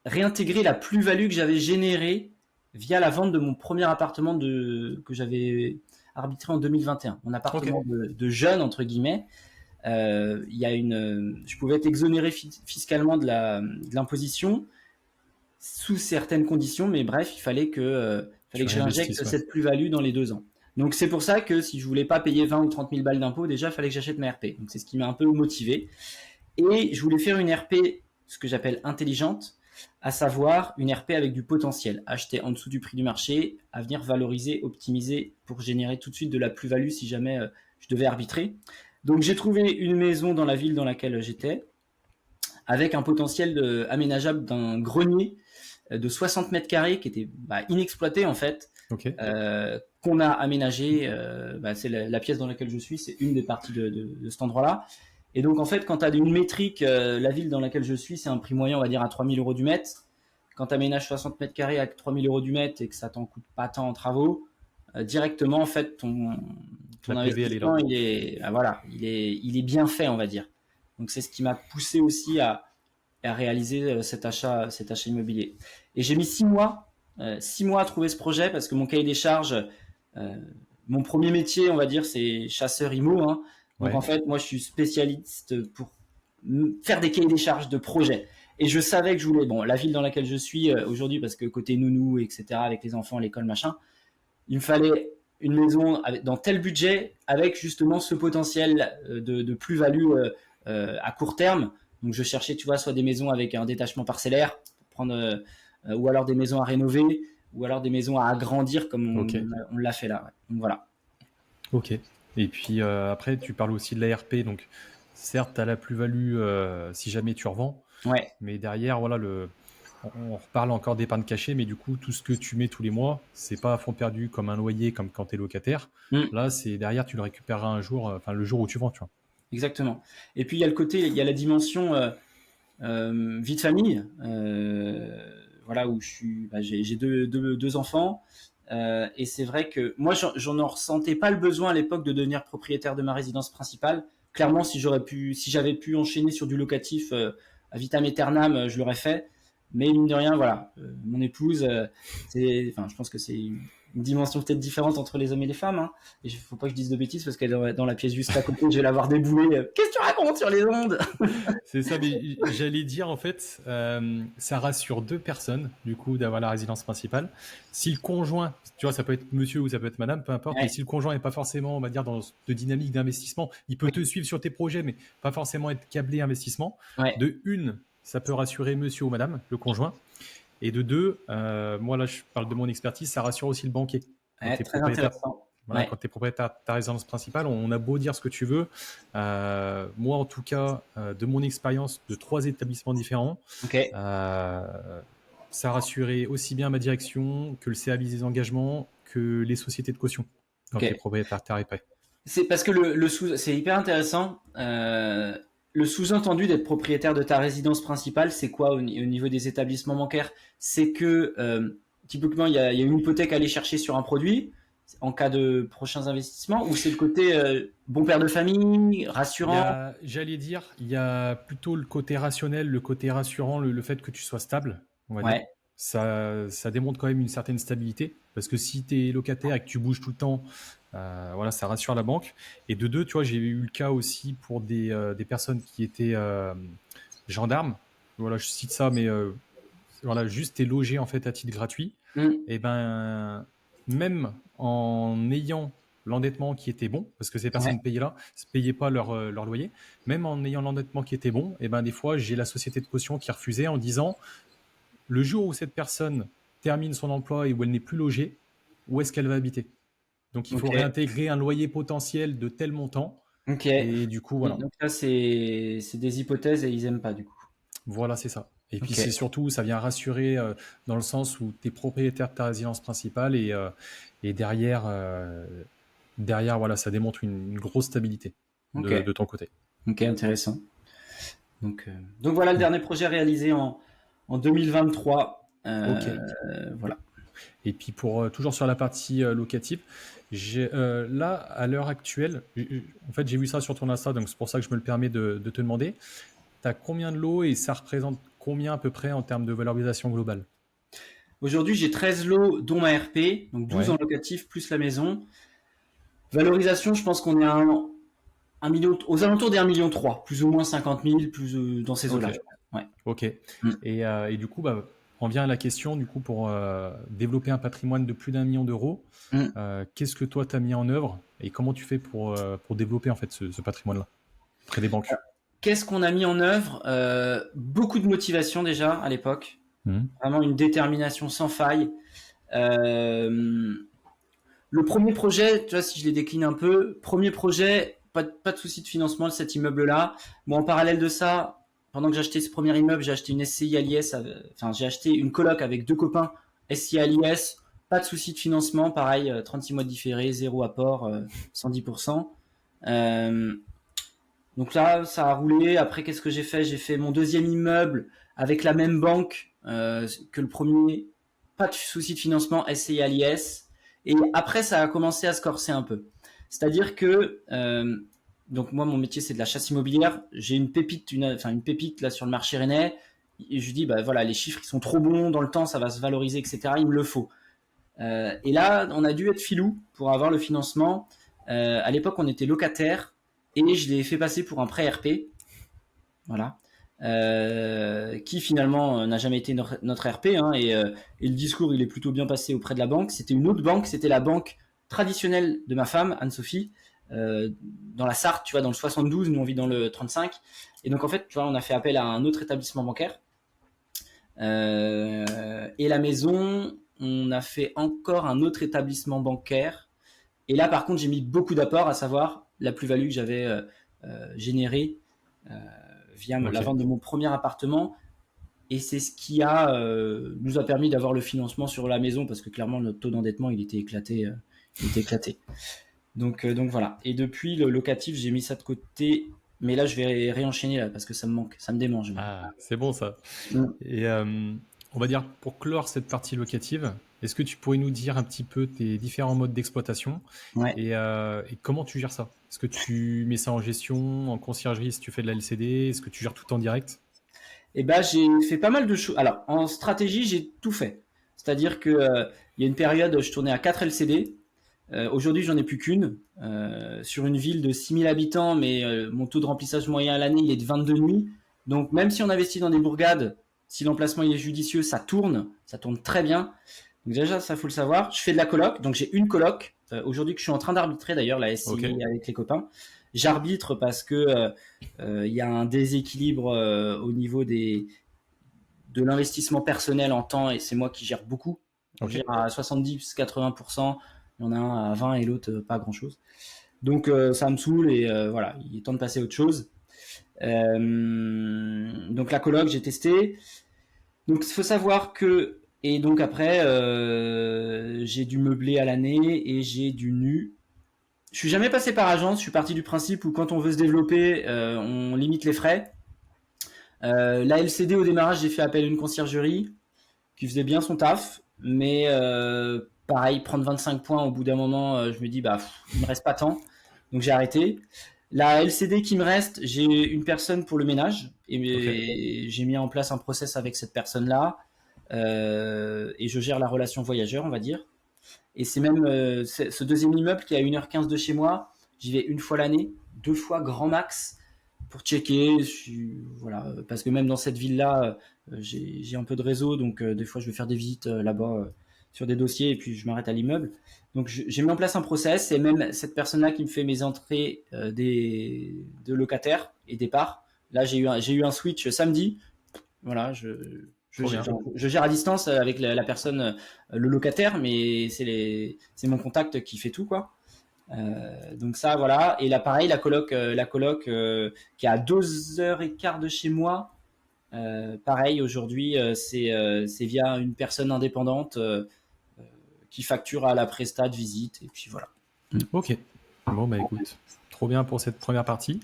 réintégrer la plus-value que j'avais générée via la vente de mon premier appartement que j'avais arbitré en 2021. Mon appartement Ok. de jeune, entre guillemets. Je pouvais être exonéré fiscalement de l'imposition sous certaines conditions, mais bref, il fallait que Tu j'injecte réinvestisses, ouais. cette plus-value dans les 2 ans. Donc c'est pour ça que si je voulais pas payer 20 ou 30 000 balles d'impôts, déjà, il fallait que j'achète ma RP. Donc c'est ce qui m'a un peu motivé. Et je voulais faire une RP, ce que j'appelle intelligente, à savoir une RP avec du potentiel, acheter en dessous du prix du marché, à venir valoriser, optimiser pour générer tout de suite de la plus-value si jamais je devais arbitrer. Donc j'ai trouvé une maison dans la ville dans laquelle j'étais, avec un potentiel aménageable d'un grenier de 60 mètres carrés qui était inexploité en fait, Ok. qu'on a aménagé. C'est la pièce dans laquelle je suis, c'est une des parties de cet endroit-là. Et donc, en fait, quand tu as une métrique, la ville dans laquelle je suis, c'est un prix moyen, on va dire, à 3 000 euros du mètre. Quand tu aménages 60 mètres carrés à 3 000 euros du mètre et que ça t'en coûte pas tant en travaux, directement, en fait, ton La PV, elle est là. investissement, il est bien fait, on va dire. Donc, c'est ce qui m'a poussé aussi à réaliser cet achat immobilier. Et j'ai mis 6 mois, 6 mois à trouver ce projet parce que mon cahier des charges, mon premier métier, on va dire, c'est chasseur IMO, hein. Donc Ouais. en fait, moi, je suis spécialiste pour faire des cahiers des charges de projet. Et je savais que je voulais, bon, la ville dans laquelle je suis aujourd'hui, parce que côté nounou, etc., avec les enfants, l'école, machin, il me fallait une maison dans tel budget, avec justement ce potentiel de plus-value à court terme. Donc je cherchais, tu vois, soit des maisons avec un détachement parcellaire, ou alors des maisons à rénover, ou alors des maisons à agrandir comme Ok. on l'a fait là. Ouais. Donc voilà. Ok. Et puis après, tu parles aussi de l'ARP. Donc, certes, tu as la plus-value si jamais tu revends. Ouais. Mais derrière, voilà, on reparle encore d'épargne cachée, mais du coup, tout ce que tu mets tous les mois, c'est pas à fond perdu comme un loyer, comme quand tu es locataire. Là, c'est derrière, tu le récupéreras un jour, enfin le jour où tu vends, tu vois. Exactement. Et puis il y a la dimension vie de famille, voilà où j'ai deux enfants, et c'est vrai que moi j'en ressentais pas le besoin à l'époque de devenir propriétaire de ma résidence principale. Clairement, si j'avais pu enchaîner sur du locatif à vitam aeternam, je l'aurais fait. Mais mine de rien, voilà, mon épouse, je pense que c'est une dimension peut-être différente entre les hommes et les femmes, hein. Et il faut pas que je dise de bêtises parce qu'elle est dans la pièce juste à côté, je vais la voir débouler. Qu'est-ce que tu racontes sur les ondes? C'est ça, mais j'allais dire en fait, ça rassure deux personnes du coup d'avoir la résidence principale. Si le conjoint, tu vois, ça peut être monsieur ou ça peut être madame, peu importe, mais Ouais, si le conjoint est pas forcément, on va dire, de dynamique d'investissement, il peut te suivre sur tes projets, mais pas forcément être câblé investissement. ouais, De une, ça peut rassurer monsieur ou madame, le conjoint. Et de deux, moi là, je parle de mon expertise, ça rassure aussi le banquier. Quand ouais, tu es très propriétaire, intéressant. voilà, Ouais, quand tu es propriétaire de ta résidence principale, on a beau dire ce que tu veux. Moi, en tout cas, de mon expérience de 3 établissements différents, ok, euh, ça rassurait aussi bien ma direction que le CA des engagements que les sociétés de caution quand Ok. tu es propriétaire terre et paie. C'est parce que c'est hyper intéressant. Le sous-entendu d'être propriétaire de ta résidence principale, c'est quoi au niveau des établissements bancaires? C'est que typiquement, il y a une hypothèque à aller chercher sur un produit en cas de prochains investissements, ou c'est le côté bon père de famille, rassurant? J'allais dire, il y a plutôt le côté rationnel, le côté rassurant, le fait que tu sois stable, on va dire. Ouais. Ça démontre quand même une certaine stabilité, parce que si tu es locataire et que tu bouges tout le temps, voilà, ça rassure la banque. Et de deux, tu vois, j'ai eu le cas aussi pour des personnes qui étaient gendarmes. Voilà, je cite ça, mais voilà, juste t'es logé en fait à titre gratuit. Mm. Et ben, même en ayant l'endettement qui était bon, parce que ces Ouais. personnes payaient pas leur loyer, même en ayant l'endettement qui était bon, et ben des fois j'ai la société de caution qui refusait en disant le jour où cette personne termine son emploi et où elle n'est plus logée, où est-ce qu'elle va habiter? Donc il faut Ok. réintégrer un loyer potentiel de tel montant. Ok. Et du coup, voilà. Donc là, c'est des hypothèses et ils aiment pas du coup. Voilà, c'est ça. Et puis Ok. c'est surtout, ça vient rassurer dans le sens où tu es propriétaire de ta résidence principale et derrière, voilà, ça démontre une grosse stabilité Ok. de ton côté. Ok. Intéressant. Donc voilà le dernier projet réalisé en 2023. Ok. Voilà. Et puis pour toujours sur la partie locative, là, à l'heure actuelle, en fait, j'ai vu ça sur ton Insta, donc c'est pour ça que je me le permets de te demander. Tu as combien de lots et ça représente combien à peu près en termes de valorisation globale? Aujourd'hui, j'ai 13 lots, dont ma RP, donc 12 en Ouais. locatif plus la maison. Valorisation, je pense qu'on est à un million, aux alentours des 1,3 million, plus ou moins 50 000, plus dans ces Ok. eaux-là, je crois. Ouais. Ok. Mm. Et du coup, bah, on vient à la question, du coup, pour développer un patrimoine de plus d'1 million d'euros, Mm. qu'est-ce que toi, tu as mis en œuvre et comment tu fais pour développer en fait ce patrimoine-là auprès des banques? Qu'est-ce qu'on a mis en œuvre? Beaucoup de motivation déjà à l'époque. Mhm. Vraiment une détermination sans faille. Euh, le premier projet, tu vois, si je les décline un peu, premier projet, pas de souci de financement de cet immeuble-là. Bon, en parallèle de ça, pendant que j'ai acheté ce premier immeuble, j'ai acheté une SCI à l'IS, enfin, j'ai acheté une coloc avec deux copains SCI à l'IS, pas de souci de financement, pareil, 36 mois de différé, zéro apport, 110%. Euh, donc là, ça a roulé. Après, qu'est-ce que j'ai fait? J'ai fait mon deuxième immeuble avec la même banque que le premier. Pas de souci de financement, SCI à l'IS. Et après, ça a commencé à se corser un peu. C'est-à-dire que donc moi, mon métier, c'est de la chasse immobilière. J'ai une pépite, une pépite là sur le marché rennais. Et je lui dis, bah voilà, les chiffres, ils sont trop bons dans le temps, ça va se valoriser, etc. Il me le faut. Et là, on a dû être filou pour avoir le financement. À l'époque, on était locataire et je l'ai fait passer pour un prêt RP, voilà, qui finalement n'a jamais été notre RP, hein, et le discours il est plutôt bien passé auprès de la banque. C'était une autre banque, c'était la banque traditionnelle de ma femme, Anne-Sophie, dans la Sarthe, tu vois, dans le 72, nous on vit dans le 35, et donc en fait, tu vois, on a fait appel à un autre établissement bancaire, et la maison, on a fait encore un autre établissement bancaire, et là par contre j'ai mis beaucoup d'apports, à savoir la plus-value que j'avais générée via la Ok. vente de mon premier appartement. Et c'est ce qui nous a permis d'avoir le financement sur la maison, parce que clairement notre taux d'endettement il était éclaté. Donc voilà. Et depuis le locatif, j'ai mis ça de côté. Mais là, je vais réenchaîner là, parce que ça me manque, ça me démange même. Ah, c'est bon ça. Mm. Et on va dire, pour clore cette partie locative, est-ce que tu pourrais nous dire un petit peu tes différents modes d'exploitation Ouais. et comment tu gères ça? Est-ce que tu mets ça en gestion, en conciergerie si tu fais de la LCD? Est-ce que tu gères tout en direct? Et ben j'ai fait pas mal de choses. Alors en stratégie, j'ai tout fait. C'est-à-dire que il y a une période, je tournais à 4 LCD. Aujourd'hui, j'en ai plus qu'une. Sur une ville de 6 000 habitants, mais mon taux de remplissage moyen à l'année, il est de 22 nuits. Donc, même si on investit dans des bourgades, si l'emplacement il est judicieux, ça tourne très bien. Donc déjà, ça faut le savoir. Je fais de la coloc, donc j'ai une coloc. Aujourd'hui, que je suis en train d'arbitrer d'ailleurs, la Ok. SCI avec les copains. J'arbitre parce que il y a un déséquilibre au niveau de l'investissement personnel en temps, et c'est moi qui gère beaucoup. Je Ok. gère à 70-80%. Il y en a un à 20 et l'autre pas grand chose. Donc ça me saoule et voilà, il est temps de passer à autre chose. Donc la coloc, j'ai testé. Donc il faut savoir que et donc après j'ai du meublé à l'année et j'ai du nu. Je suis jamais passé par agence. Je suis parti du principe où quand on veut se développer, on limite les frais. La LCD au démarrage, j'ai fait appel à une conciergerie qui faisait bien son taf, mais pareil, prendre 25 points au bout d'un moment, je me dis bah il me reste pas tant, donc j'ai arrêté. La LCD qui me reste, j'ai une personne pour le ménage et j'ai mis en place un process avec cette personne-là et je gère la relation voyageur, on va dire. Et c'est même ce deuxième immeuble qui est à 1h15 de chez moi, j'y vais une fois l'année, 2 fois grand max pour checker, voilà, parce que même dans cette ville-là, j'ai un peu de réseau, donc des fois je vais faire des visites là-bas sur des dossiers et puis je m'arrête à l'immeuble. Donc j'ai mis en place un process et même cette personne-là qui me fait mes entrées de locataires et départs. Là j'ai eu un switch samedi, voilà, je gère à distance avec la personne, le locataire, mais c'est mon contact qui fait tout quoi. Donc ça voilà, et là pareil la coloc qui est à 2h15 de chez moi, pareil aujourd'hui c'est via une personne indépendante qui facture à la presta de visite et puis voilà. Ok. Bon, bah écoute, trop bien pour cette première partie.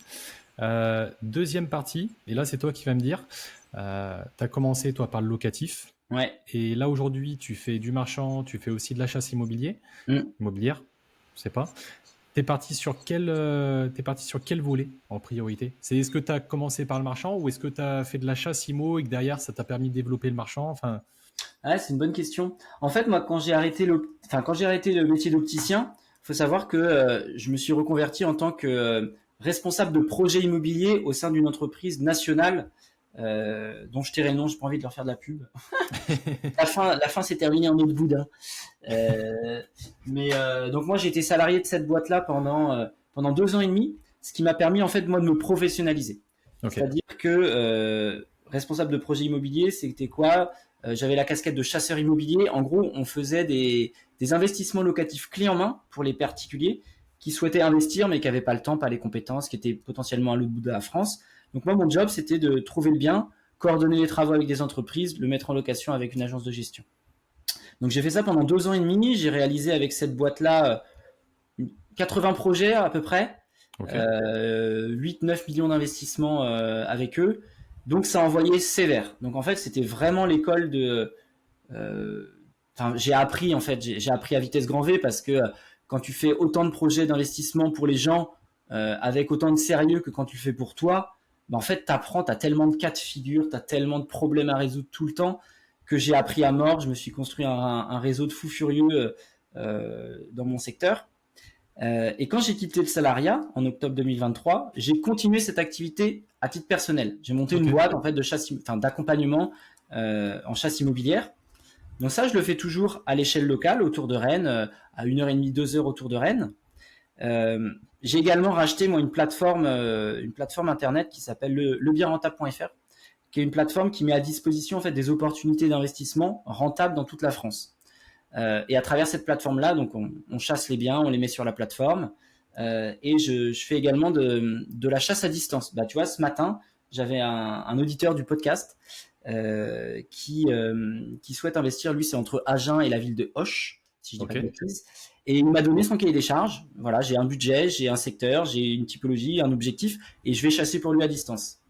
Deuxième partie, et là c'est toi qui vas me dire, tu as commencé toi par le locatif, Ouais. et là aujourd'hui tu fais du marchand, tu fais aussi de la chasse immobilière, je sais pas. T'es parti sur quel volet en priorité? Est-ce que tu as commencé par le marchand ou est-ce que tu as fait de la chasse immo et que derrière ça t'a permis de développer le marchand? Enfin, Ouais, c'est une bonne question. En fait, moi, quand j'ai arrêté le métier d'opticien, faut savoir que je me suis reconverti en tant que responsable de projet immobilier au sein d'une entreprise nationale dont je tairai le nom. J'ai pas envie de leur faire de la pub. La fin s'est terminée en autre boudin. Donc moi, j'ai été salarié de cette boîte-là pendant 2 ans et demi, ce qui m'a permis en fait moi de me professionnaliser. ok. C'est-à-dire que responsable de projet immobilier, c'était quoi? J'avais la casquette de chasseur immobilier. En gros, on faisait des investissements locatifs clés en main pour les particuliers qui souhaitaient investir mais qui n'avaient pas le temps, pas les compétences, qui étaient potentiellement à l'autre bout de la France. Donc moi, mon job, c'était de trouver le bien, coordonner les travaux avec des entreprises, le mettre en location avec une agence de gestion. Donc j'ai fait ça pendant 2 ans et demi. J'ai réalisé avec cette boîte-là 80 projets à peu près, Ok. 8-9 millions d'investissements avec eux. Donc ça envoyait sévère. Donc en fait, c'était vraiment l'école de. J'ai appris en fait, j'ai appris à vitesse grand V parce que quand tu fais autant de projets d'investissement pour les gens avec autant de sérieux que quand tu le fais pour toi, en fait, t'apprends, t'as tellement de cas de figure, t'as tellement de problèmes à résoudre tout le temps que j'ai appris à mort. Je me suis construit un réseau de fous furieux dans mon secteur. Et quand j'ai quitté le salariat en octobre 2023, j'ai continué cette activité à titre personnel. J'ai monté une boîte en fait d'accompagnement en chasse immobilière. Donc ça, je le fais toujours à l'échelle locale, autour de Rennes, à 1h30, 2h autour de Rennes. J'ai également racheté moi une plateforme internet qui s'appelle lebienrentable.fr, qui est une plateforme qui met à disposition en fait des opportunités d'investissement rentables dans toute la France. Et à travers cette plateforme-là, donc on chasse les biens, on les met sur la plateforme. Et je fais également de la chasse à distance. Bah, tu vois, ce matin, j'avais un auditeur du podcast qui souhaite investir. Lui, c'est entre Agen et la ville de Auch, si je dis pas de bêtises. Et il m'a donné son cahier des charges. Voilà, j'ai un budget, j'ai un secteur, j'ai une typologie, un objectif, et je vais chasser pour lui à distance.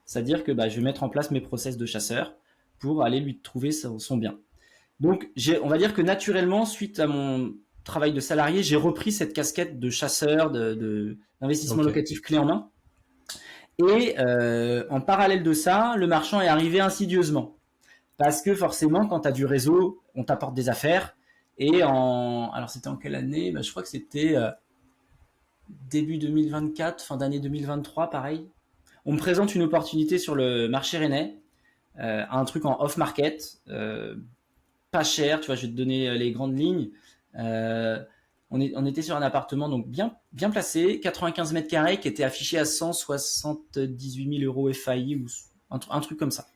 C'est-à-dire que je vais mettre en place mes process de chasseur pour aller lui trouver son bien. Donc, on va dire que naturellement, suite à mon travail de salarié, j'ai repris cette casquette de chasseur, d'investissement locatif clé en main. Et en parallèle de ça, le marchand est arrivé insidieusement. Parce que forcément, quand tu as du réseau, on t'apporte des affaires. Et alors c'était en quelle année? Je crois que c'était début 2024, fin d'année 2023, pareil. On me présente une opportunité sur le marché rennais, un truc en off-market, pas cher, tu vois, je vais te donner les grandes lignes. On était sur un appartement donc bien placé, 95 mètres carrés, qui était affiché à 178 000 euros FAI ou un truc comme ça.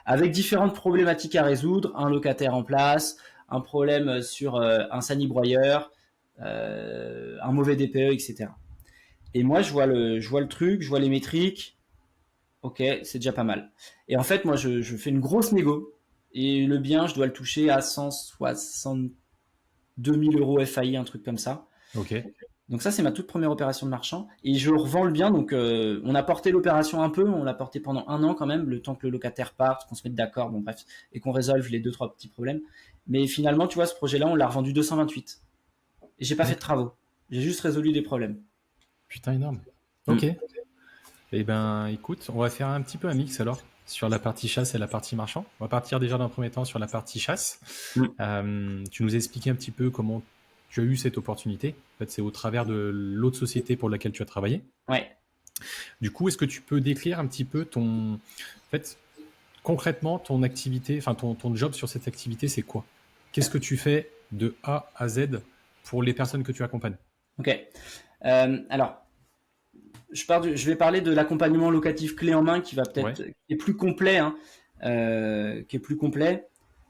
Avec différentes problématiques à résoudre, un locataire en place, un problème sur un sanibroyeur, un mauvais DPE, etc. Et moi, je vois le truc, je vois les métriques. Ok, c'est déjà pas mal. Et en fait, moi, je fais une grosse négo. Et le bien, je dois le toucher à 162 000 euros FAI, un truc comme ça. Ok. Donc ça, c'est ma toute première opération de marchand. Et je revends le bien. Donc on a porté l'opération un peu. On l'a porté pendant 1 an quand même, le temps que le locataire parte, qu'on se mette d'accord, bon bref, et qu'on résolve les 2-3 petits problèmes. Mais finalement, tu vois, ce projet-là, on l'a revendu 228. Et j'ai pas fait de travaux. J'ai juste résolu des problèmes. Putain, énorme. Ok. Eh ben, écoute, on va faire un petit peu un mix alors sur la partie chasse et la partie marchand. On va partir déjà d'un premier temps sur la partie chasse. Tu nous as expliqué un petit peu comment tu as eu cette opportunité. En fait, c'est au travers de l'autre société pour laquelle tu as travaillé. Ouais. Du coup, est-ce que tu peux décrire un petit peu en fait, concrètement, ton activité, enfin ton job sur cette activité, c'est quoi? Qu'est-ce que tu fais de A à Z pour les personnes que tu accompagnes? Ok. Alors, je vais parler de l'accompagnement locatif clé en main qui va peut-être, qui est plus complet, hein, qui est plus complet.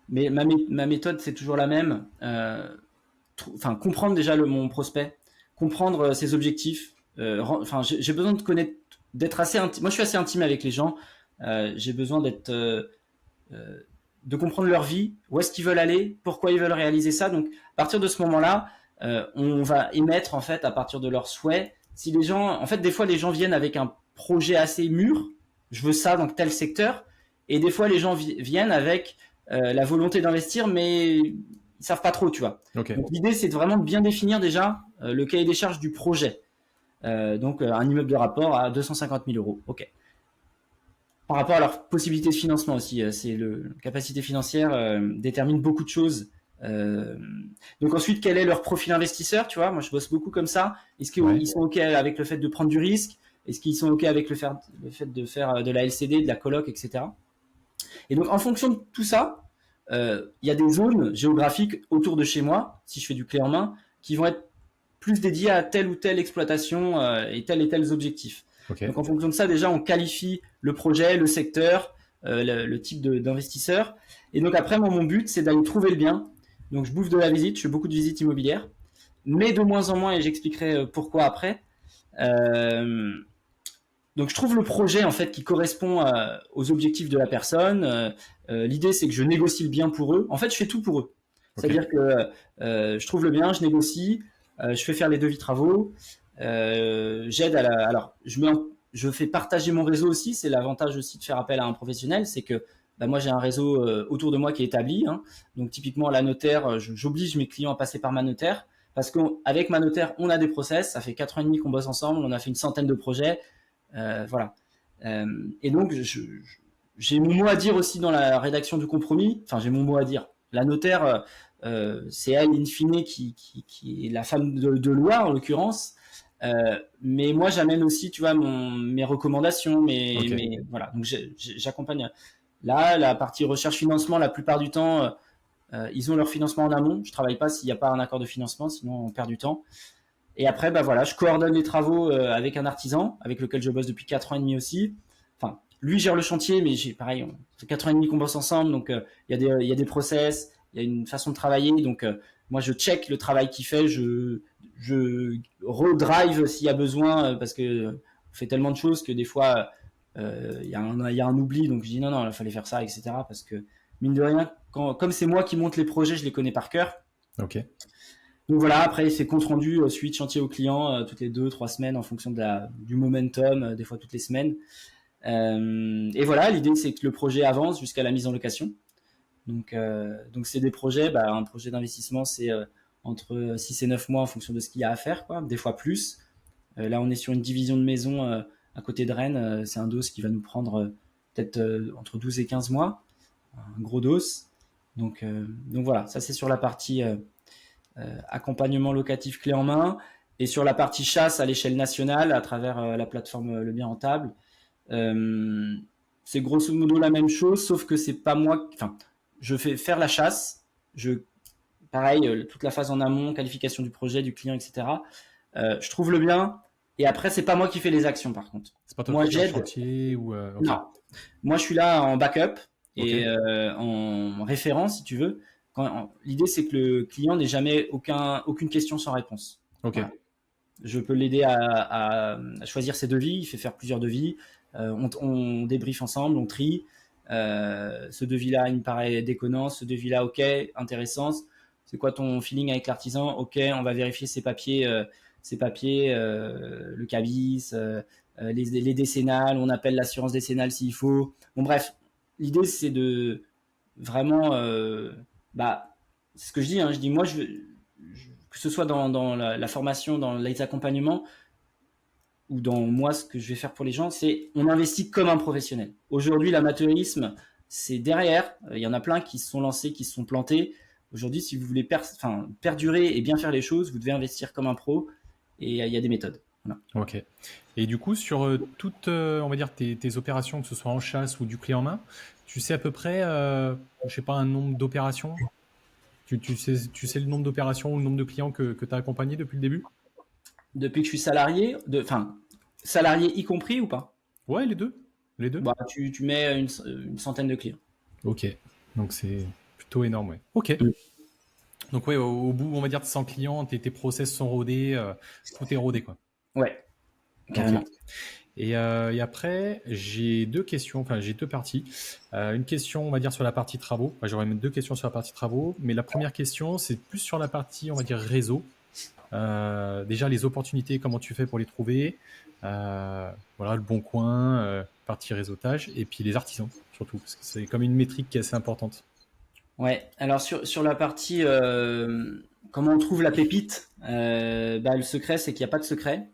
Mais ma méthode, c'est toujours la même. Enfin, comprendre déjà mon prospect, comprendre ses objectifs. Enfin, j'ai besoin de connaître, d'être assez intime. Moi, je suis assez intime avec les gens. J'ai besoin de comprendre leur vie, où est-ce qu'ils veulent aller, pourquoi ils veulent réaliser ça. Donc, à partir de ce moment-là, on va émettre en fait à partir de leurs souhaits. Si les gens, en fait, des fois, les gens viennent avec un projet assez mûr. Je veux ça dans tel secteur. Et des fois, les gens viennent avec la volonté d'investir, mais ils savent pas trop, tu vois. Okay. Donc, l'idée, c'est vraiment de bien définir déjà le cahier des charges du projet. Donc, un immeuble de rapport à 250 000 euros. Ok. Par rapport à leur possibilité de financement aussi, c'est la capacité financière détermine beaucoup de choses. Donc ensuite, quel est leur profil investisseur? Tu vois, moi je bosse beaucoup comme ça. Est-ce qu'ils sont ok avec le fait de prendre du risque? Est-ce qu'ils sont ok avec le fait de faire de la LCD, de la coloc, etc. Et donc en fonction de tout ça, il y a des zones géographiques autour de chez moi, si je fais du clé en main, qui vont être plus dédiées à telle ou telle exploitation et tels objectifs. Okay. Donc en fonction de ça, déjà, on qualifie le projet, le secteur, le type d'investisseur. Et donc après, moi, mon but, c'est d'aller trouver le bien. Donc je bouffe de la visite, je fais beaucoup de visites immobilières, mais de moins en moins, et j'expliquerai pourquoi après. Donc je trouve le projet en fait qui correspond aux objectifs de la personne. L'idée, c'est que je négocie le bien pour eux. En fait, je fais tout pour eux. Okay. C'est-à-dire que je trouve le bien, je négocie, je fais faire les devis travaux. J'aide alors je fais partager mon réseau aussi. C'est l'avantage aussi de faire appel à un professionnel, c'est que moi j'ai un réseau autour de moi qui est établi, hein. Donc typiquement la notaire, j'oblige mes clients à passer par ma notaire parce qu'avec ma notaire on a des process. Ça fait 4 ans et demi qu'on bosse ensemble, on a fait une centaine de projets, voilà. Et donc j'ai mon mot à dire aussi dans la rédaction du compromis. Enfin j'ai mon mot à dire. La notaire, c'est elle in fine qui est la femme de loi en l'occurrence. Mais moi j'amène aussi, tu vois, mes recommandations, mes voilà. Donc j'accompagne. Là, la partie recherche financement, la plupart du temps, ils ont leur financement en amont. Je travaille pas s'il n'y a pas un accord de financement, sinon on perd du temps. Et après, voilà, je coordonne les travaux avec un artisan, avec lequel je bosse depuis 4 ans et demi aussi. Enfin, lui gère le chantier, mais pareil, ça fait 4 ans et demi qu'on bosse ensemble, donc il y a des process, il y a une façon de travailler. Donc moi, je check le travail qu'il fait, je redrive s'il y a besoin, parce que on fait tellement de choses que des fois il y a un oubli. Donc je dis non, il fallait faire ça, etc. Parce que mine de rien, comme c'est moi qui monte les projets, je les connais par cœur. Ok. Donc voilà, après c'est compte rendu suite chantier au client toutes les 2-3 semaines en fonction du momentum, des fois toutes les semaines. Et voilà, l'idée c'est que le projet avance jusqu'à la mise en location. Donc c'est des projets, un projet d'investissement c'est entre 6 et 9 mois en fonction de ce qu'il y a à faire, quoi, des fois plus. Là on est sur une division de maison à côté de Rennes, c'est un dos qui va nous prendre peut-être entre 12 et 15 mois, un gros dos. Donc voilà, ça c'est sur la partie accompagnement locatif clé en main. Et sur la partie chasse à l'échelle nationale à travers la plateforme Le Bien Rentable, c'est grosso modo la même chose, sauf que c'est pas moi, enfin je fais faire la chasse, pareil, toute la phase en amont, qualification du projet, du client, etc. Je trouve le bien, et après c'est pas moi qui fais les actions par contre. C'est pas toi moi qui fais le chantier ou okay. Non, moi je suis là en backup et en référence si tu veux. L'idée c'est que le client n'ait jamais aucune question sans réponse. Ok. Voilà. Je peux l'aider à choisir ses devis. Il fait faire plusieurs devis. On débriefe ensemble, on trie. Ce devis-là, il me paraît déconnant. Ce devis-là, ok, intéressant. C'est quoi ton feeling avec l'artisan? Ok, on va vérifier ses papiers, le cabis, les décennales. On appelle l'assurance décennale s'il faut. Bon, bref, l'idée, c'est de vraiment, c'est ce que je dis. Je dis, moi, que ce soit dans la formation, dans les accompagnements, ou dans moi, ce que je vais faire pour les gens, c'est on investit comme un professionnel. Aujourd'hui, l'amateurisme, c'est derrière. Il y en a plein qui se sont lancés, qui se sont plantés. Aujourd'hui, si vous voulez perdurer et bien faire les choses, vous devez investir comme un pro. Et il y a des méthodes. Voilà. Ok. Et du coup, sur toutes, on va dire, tes opérations, que ce soit en chasse ou du clé en main, tu sais à peu près, je sais pas, un nombre d'opérations? Tu sais le nombre d'opérations ou le nombre de clients que tu as accompagnés depuis le début? Depuis que je suis salarié, salarié y compris ou pas? Ouais, les deux. Les deux. Tu mets une centaine de clients. Ok. Donc c'est plutôt énorme, ouais. Ok. Mm. Donc ouais, au bout, on va dire de 100 clients, tes process sont rodés, tout est rodé, quoi. Ouais, Ok. carrément. Et après, j'ai deux questions, enfin j'ai deux parties. Une question, on va dire, sur la partie travaux. Enfin, j'aurais même deux questions sur la partie travaux, mais la première question, c'est plus sur la partie, on va dire, réseau. Déjà, les opportunités, comment tu fais pour les trouver. Voilà, le bon coin, partie réseautage, et puis les artisans, surtout, parce que c'est comme une métrique qui est assez importante. Ouais, alors sur la partie comment on trouve la pépite, le secret, c'est qu'il n'y a pas de secret.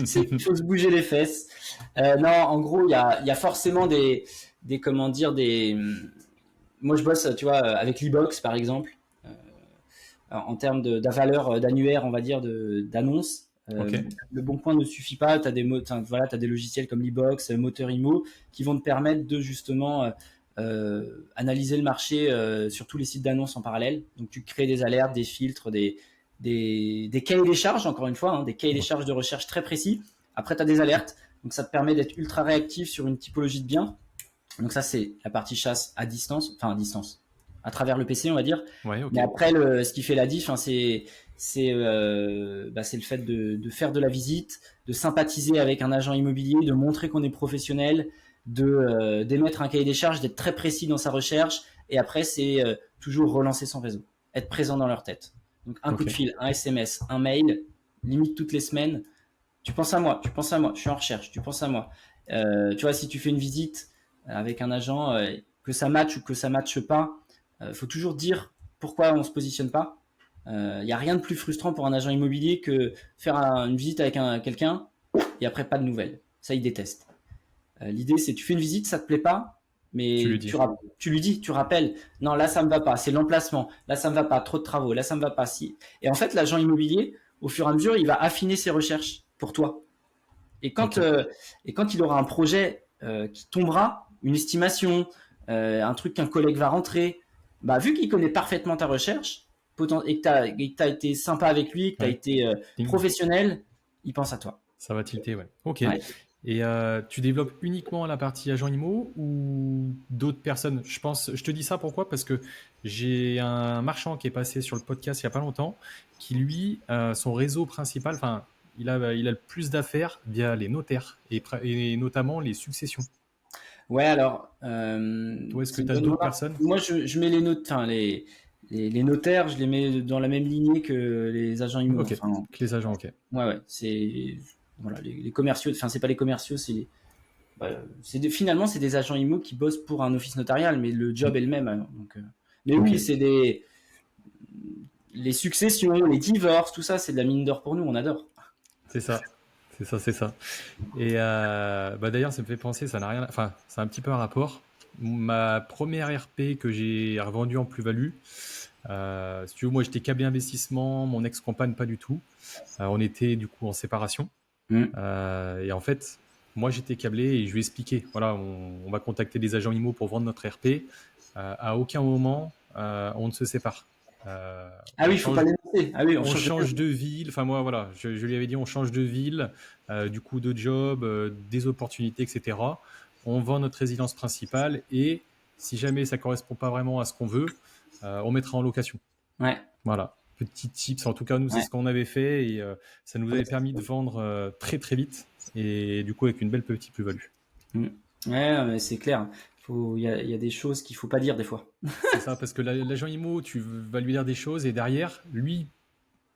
C'est qu'il faut se bouger les fesses. Non, en gros, il y a forcément comment dire, moi, je bosse, tu vois, avec l'e-box, par exemple, en termes de valeur d'annuaire, on va dire, d'annonce. Ok, Le bon coin ne suffit pas. Tu as t'as des logiciels comme l'e-box, Moteur Imo, qui vont te permettre de justement analyser le marché sur tous les sites d'annonces en parallèle. Donc, tu crées des alertes, des filtres, des cahiers des charges, encore une fois, des cahiers des charges de recherche très précis. Après, tu as des alertes. Donc, ça te permet d'être ultra réactif sur une typologie de biens. Donc, ça, c'est la partie chasse à distance, enfin à distance, à travers le PC, on va dire. ouais, ok, Mais après, ce qui fait la diff, c'est le fait de faire de la visite, de sympathiser avec un agent immobilier, de montrer qu'on est professionnel, d'émettre un cahier des charges, d'être très précis dans sa recherche. Et après, c'est toujours relancer son réseau, être présent dans leur tête. Donc, un coup de ok, fil, un SMS, un mail, limite toutes les semaines. Tu penses à moi, je suis en recherche, tu penses à moi. Tu vois, si tu fais une visite avec un agent, que ça matche ou que ça matche pas, faut toujours dire pourquoi on se positionne pas. Il n'y a rien de plus frustrant pour un agent immobilier que faire une visite avec quelqu'un et après pas de nouvelles. Ça, il déteste. L'idée, c'est tu fais une visite, ça te plaît pas, tu mais le dis. tu lui dis, tu rappelles, non, là, ça me va pas, c'est l'emplacement, là, ça me va pas, trop de travaux, là, ça me va pas. Si. Et en fait, l'agent immobilier, au fur et à mesure, il va affiner ses recherches pour toi. Et quand, Ok, euh, et quand il aura un projet qui tombera, une estimation, un truc qu'un collègue va rentrer, vu qu'il connaît parfaitement ta recherche et que tu as été sympa avec lui, que tu as ouais, été ding, professionnel, il pense à toi. ça va tilter, ouais. Ok. Ouais. Et tu développes uniquement la partie agent IMO ou d'autres personnes? Je te dis ça pourquoi? Parce que j'ai un marchand qui est passé sur le podcast il y a pas longtemps, qui lui, son réseau principal, enfin, il a le plus d'affaires via les notaires et notamment les successions. Ouais, alors, Toi, est-ce que c'est une tu as bonne d'autres remarque. personnes? Moi, je mets les notaires, je les mets dans la même lignée que les agents immo. Ok, Enfin, que les agents, ok. ouais, voilà, les commerciaux, enfin, c'est pas les commerciaux, finalement, c'est des agents immo qui bossent pour un office notarial, mais le job Mm. est le même. Donc, mais Ok, oui, les successions, les divorces, tout ça, c'est de la mine d'or pour nous, on adore. c'est ça. C'est ça, c'est ça. Et d'ailleurs, ça me fait penser, ça n'a rien, enfin, c'est un petit peu un rapport. Ma première RP que j'ai revendue en plus-value, si tu veux, moi j'étais câblé investissement, mon ex-compagne pas du tout. On était du coup en séparation. Mm. Et en fait, moi j'étais câblé et je lui ai expliqué, voilà, on va contacter des agents IMO pour vendre notre RP. À aucun moment, on ne se sépare. Ah On oui, il faut pas change les lancer. Ah oui, on on change de change maison. de ville. Enfin, moi, voilà, je lui avais dit on change de ville, du coup, de job, des opportunités, etc. On vend notre résidence principale et si jamais ça correspond pas vraiment à ce qu'on veut, on mettra en location. Ouais, Voilà. Petit tips. En tout cas, nous, c'est ouais. ce qu'on avait fait et ça nous avait permis de vendre très, très vite et du coup, avec une belle petite plus-value. Mm. Ouais, mais c'est clair. Il y a des choses qu'il faut pas dire des fois. C'est ça, parce que l'agent IMO, tu vas lui dire des choses et derrière, lui,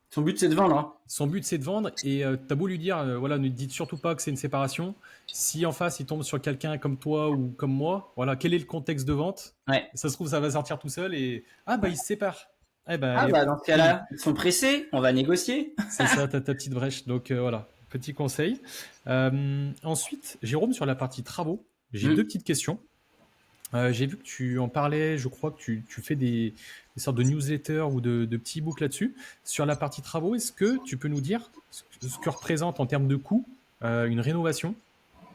Son but, c'est de vendre, hein. son but c'est de vendre et t'as beau lui dire, voilà, ne dites surtout pas que c'est une séparation. Si en face il tombe sur quelqu'un comme toi ou comme moi, voilà, quel est le contexte de vente? Ouais. Ça se trouve, ça va sortir tout seul et ah bah il se sépare. Eh ben, Ah et bah dans ce bim, cas-là, ils sont pressés, on va négocier. c'est ça, t'as ta petite brèche. Donc voilà, petit conseil. Ensuite, Jérôme, sur la partie travaux, j'ai deux petites questions. J'ai vu que tu en parlais, je crois que tu fais des sortes de newsletters ou de petits books là-dessus. Sur la partie travaux, est-ce que tu peux nous dire ce que représente en termes de coût une rénovation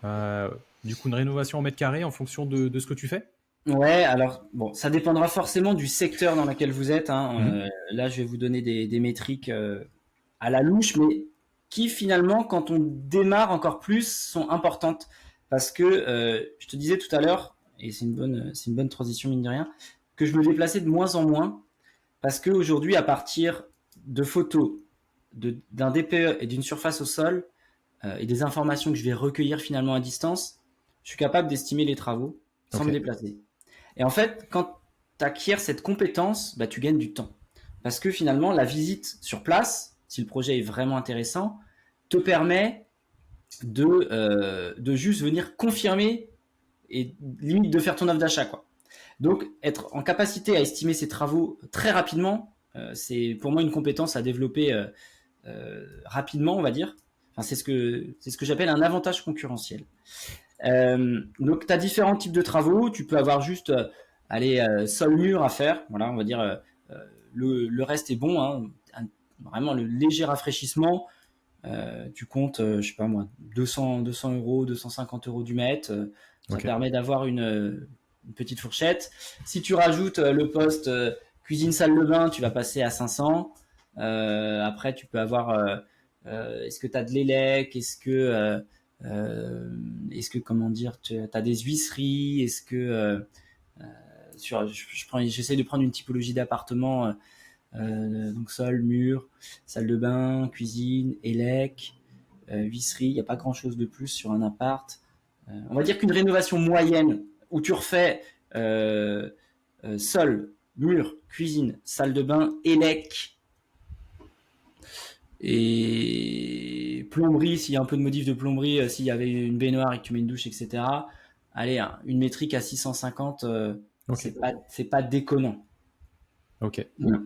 euh, du coup, une rénovation en mètre carré en fonction de ce que tu fais? Ouais, alors bon, ça dépendra forcément du secteur dans lequel vous êtes, hein. Mhm. Là, je vais vous donner des métriques à la louche, mais qui finalement, quand on démarre encore plus, sont importantes. Parce que je te disais tout à l'heure, et c'est une bonne transition mine de rien, que je me déplaçais de moins en moins, parce qu'aujourd'hui, à partir de photos, d'un DPE et d'une surface au sol, et des informations que je vais recueillir finalement à distance, je suis capable d'estimer les travaux sans me Ok. déplacer. Et en fait, quand tu acquiers cette compétence, bah, tu gagnes du temps. Parce que finalement, la visite sur place, si le projet est vraiment intéressant, te permet de juste venir confirmer et limite de faire ton offre d'achat, quoi. Donc, être en capacité à estimer ses travaux très rapidement, c'est pour moi une compétence à développer rapidement, on va dire. Enfin, c'est ce que j'appelle un avantage concurrentiel. Donc, tu as différents types de travaux. Tu peux avoir juste sol-mur à faire. Voilà, on va dire le reste est bon. Hein. Vraiment le léger rafraîchissement. Tu comptes, je sais pas moi, 200 euros, 250 euros du mètre. Ça Ok. permet d'avoir une petite fourchette. Si tu rajoutes le poste cuisine salle de bain, tu vas passer à 500. Après, tu peux avoir est-ce que tu as de l'élec, est-ce que comment dire, tu as des huisseries, est-ce que j'essaie de prendre une typologie d'appartement, donc sol, mur, salle de bain, cuisine, élec, huisserie. Il n'y a pas grand chose de plus sur un appart. On va dire qu'une rénovation moyenne où tu refais sol, mur, cuisine, salle de bain, élec et plomberie, s'il y a un peu de modif de plomberie, s'il y avait une baignoire et que tu mets une douche, etc. Allez, hein, une métrique à 650, Ok. c'est pas déconnant. Ok. Voilà.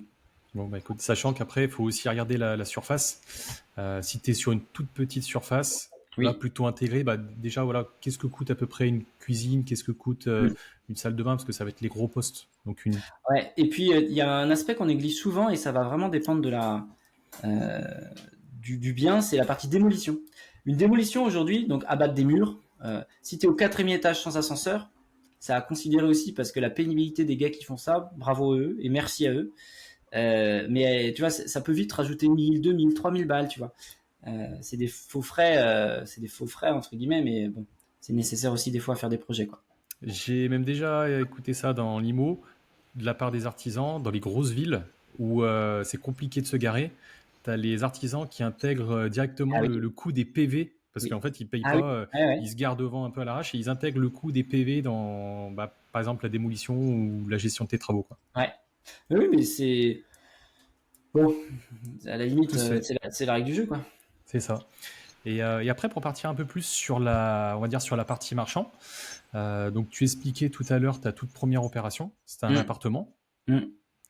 Bon, bah écoute, sachant qu'après, il faut aussi regarder la surface. Si tu es sur une toute petite surface, là, Oui. plutôt intégrée, bah déjà, voilà, qu'est-ce que coûte à peu près une cuisine, qu'est-ce que coûte Mm. une salle de bain, parce que ça va être les gros postes. Donc, une. Ouais. Et puis il y a un aspect qu'on néglige souvent et ça va vraiment dépendre euh, du bien, c'est la partie démolition. Une démolition aujourd'hui, donc abattre des murs, si tu es au quatrième étage sans ascenseur, ça à considérer aussi parce que la pénibilité des gars qui font ça, bravo à eux et merci à eux. Mais tu vois, ça peut vite rajouter 1000, 2000, 3000 balles, tu vois. C'est des faux frais entre guillemets, mais bon, c'est nécessaire aussi des fois à faire des projets, quoi. J'ai même déjà écouté ça dans l'IMO, de la part des artisans, dans les grosses villes où c'est compliqué de se garer. Tu as les artisans qui intègrent Ah directement oui, le coût des PV, parce oui. qu'en fait, ils payent Ah oui, pas, ouais, ouais. ils se garent devant un peu à l'arrache et ils intègrent le coût des PV dans, bah, par exemple, la démolition ou la gestion de tes travaux, quoi. Ouais. Oui, mais c'est bon, à la limite, Tout se fait, c'est la règle du jeu, quoi. c'est ça. Et après, pour partir un peu plus sur on va dire sur la partie marchand, donc tu expliquais tout à l'heure ta toute première opération, c'était un Mm, appartement. mm.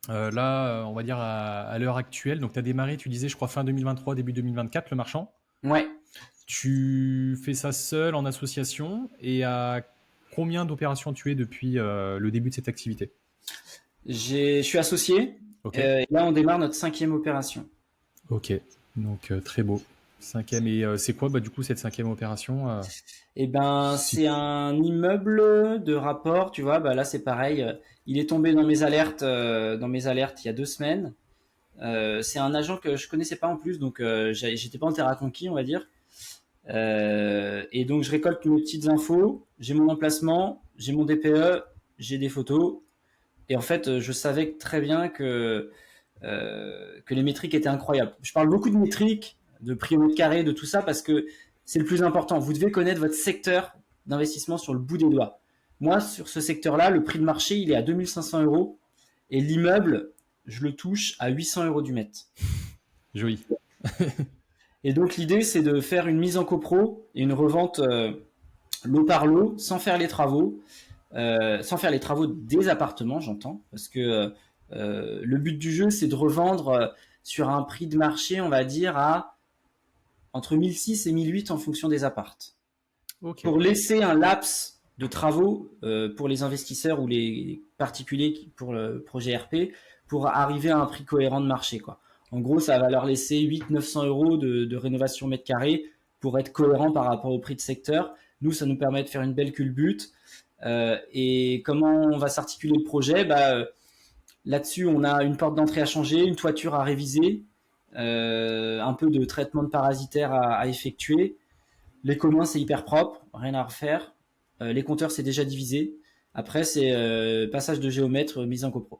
Là, on va dire à l'heure actuelle, donc tu as démarré, tu disais, je crois, fin 2023, début 2024, le marchand. Ouais. Tu fais ça seul, en association, et à combien d'opérations tu es depuis le début de cette activité? Je suis associé. Ok. Et là, on démarre notre 5e opération. Ok, donc très beau. Cinquième, et c'est quoi bah, du coup cette cinquième opération Eh ben, si... c'est un immeuble de rapport, tu vois. Bah là, c'est pareil. Il est tombé dans mes alertes il y a 2 semaines. C'est un agent que je connaissais pas en plus, donc j'étais pas en terrain conquis, on va dire. Et donc, je récolte mes petites infos. J'ai mon emplacement, j'ai mon DPE, j'ai des photos. Et en fait, je savais très bien que les métriques étaient incroyables. Je parle beaucoup de métriques, de prix au mètre carré, de tout ça, parce que c'est le plus important. Vous devez connaître votre secteur d'investissement sur le bout des doigts. Moi, sur ce secteur-là, le prix de marché, il est à 2500 euros et l'immeuble, je le touche à 800 euros du mètre. Joli. Et donc, l'idée, c'est de faire une mise en copro et une revente lot par lot, sans faire les travaux des appartements, j'entends, parce que le but du jeu, c'est de revendre sur un prix de marché, on va dire, à entre 1006 et 1008 en fonction des appartes. Okay. Pour laisser un laps de travaux pour les investisseurs ou les particuliers pour le projet RP, pour arriver à un prix cohérent de marché, quoi. En gros, ça va leur laisser 800-900 euros de rénovation mètre carré pour être cohérent par rapport au prix de secteur. Nous, ça nous permet de faire une belle culbute. Et comment on va s'articuler le projet? Là-dessus, on a une porte d'entrée à changer, une toiture à réviser, un peu de traitement de parasitaires à effectuer. Les communs, c'est hyper propre, rien à refaire. Les compteurs, c'est déjà divisé. Après, c'est passage de géomètre, mise en copro.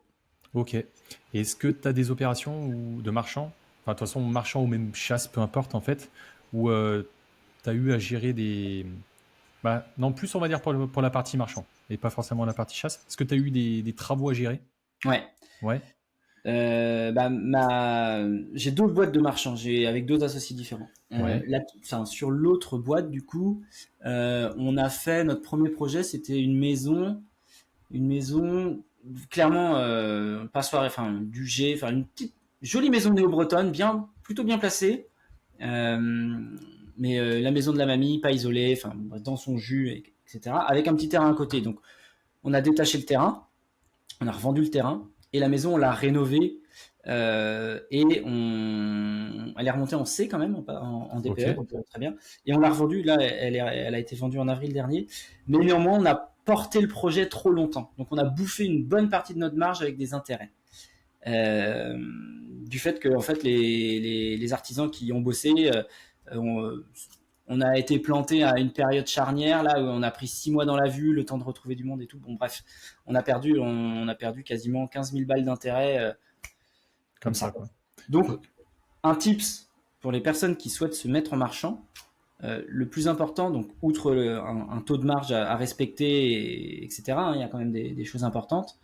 Ok. Et est-ce que tu as des opérations ou de marchands, enfin, de toute façon, marchand ou même chasse, peu importe en fait, où tu as eu à gérer des. Non, plus on va dire pour la partie marchand et pas forcément la partie chasse. Est-ce que tu as eu des travaux à gérer? Ouais. Ouais. J'ai deux boîtes de marchands, avec deux associés différents. Ouais. Sur l'autre boîte, du coup, on a fait notre premier projet, c'était une maison clairement passoire, du G, une petite jolie maison néo-bretonne, plutôt bien placée. Mais la maison de la mamie, pas isolée, dans son jus, etc. Avec un petit terrain à côté. Donc, on a détaché le terrain, on a revendu le terrain, et la maison, on l'a rénovée. Elle est remontée en C quand même, en DPE, Okay. donc très bien. Et on l'a revendue, là, elle a été vendue en avril dernier. Mais néanmoins, on a porté le projet trop longtemps. Donc, on a bouffé une bonne partie de notre marge avec des intérêts. Du fait que en fait les artisans qui ont bossé, on a été planté à une période charnière là où on a pris 6 mois dans la vue, le temps de retrouver du monde et tout. Bon bref, on a perdu quasiment 15 000 balles d'intérêt comme ça, quoi. Donc un tips pour les personnes qui souhaitent se mettre en marchand, le plus important, donc outre un taux de marge à respecter, etc., il y a quand même des choses importantes.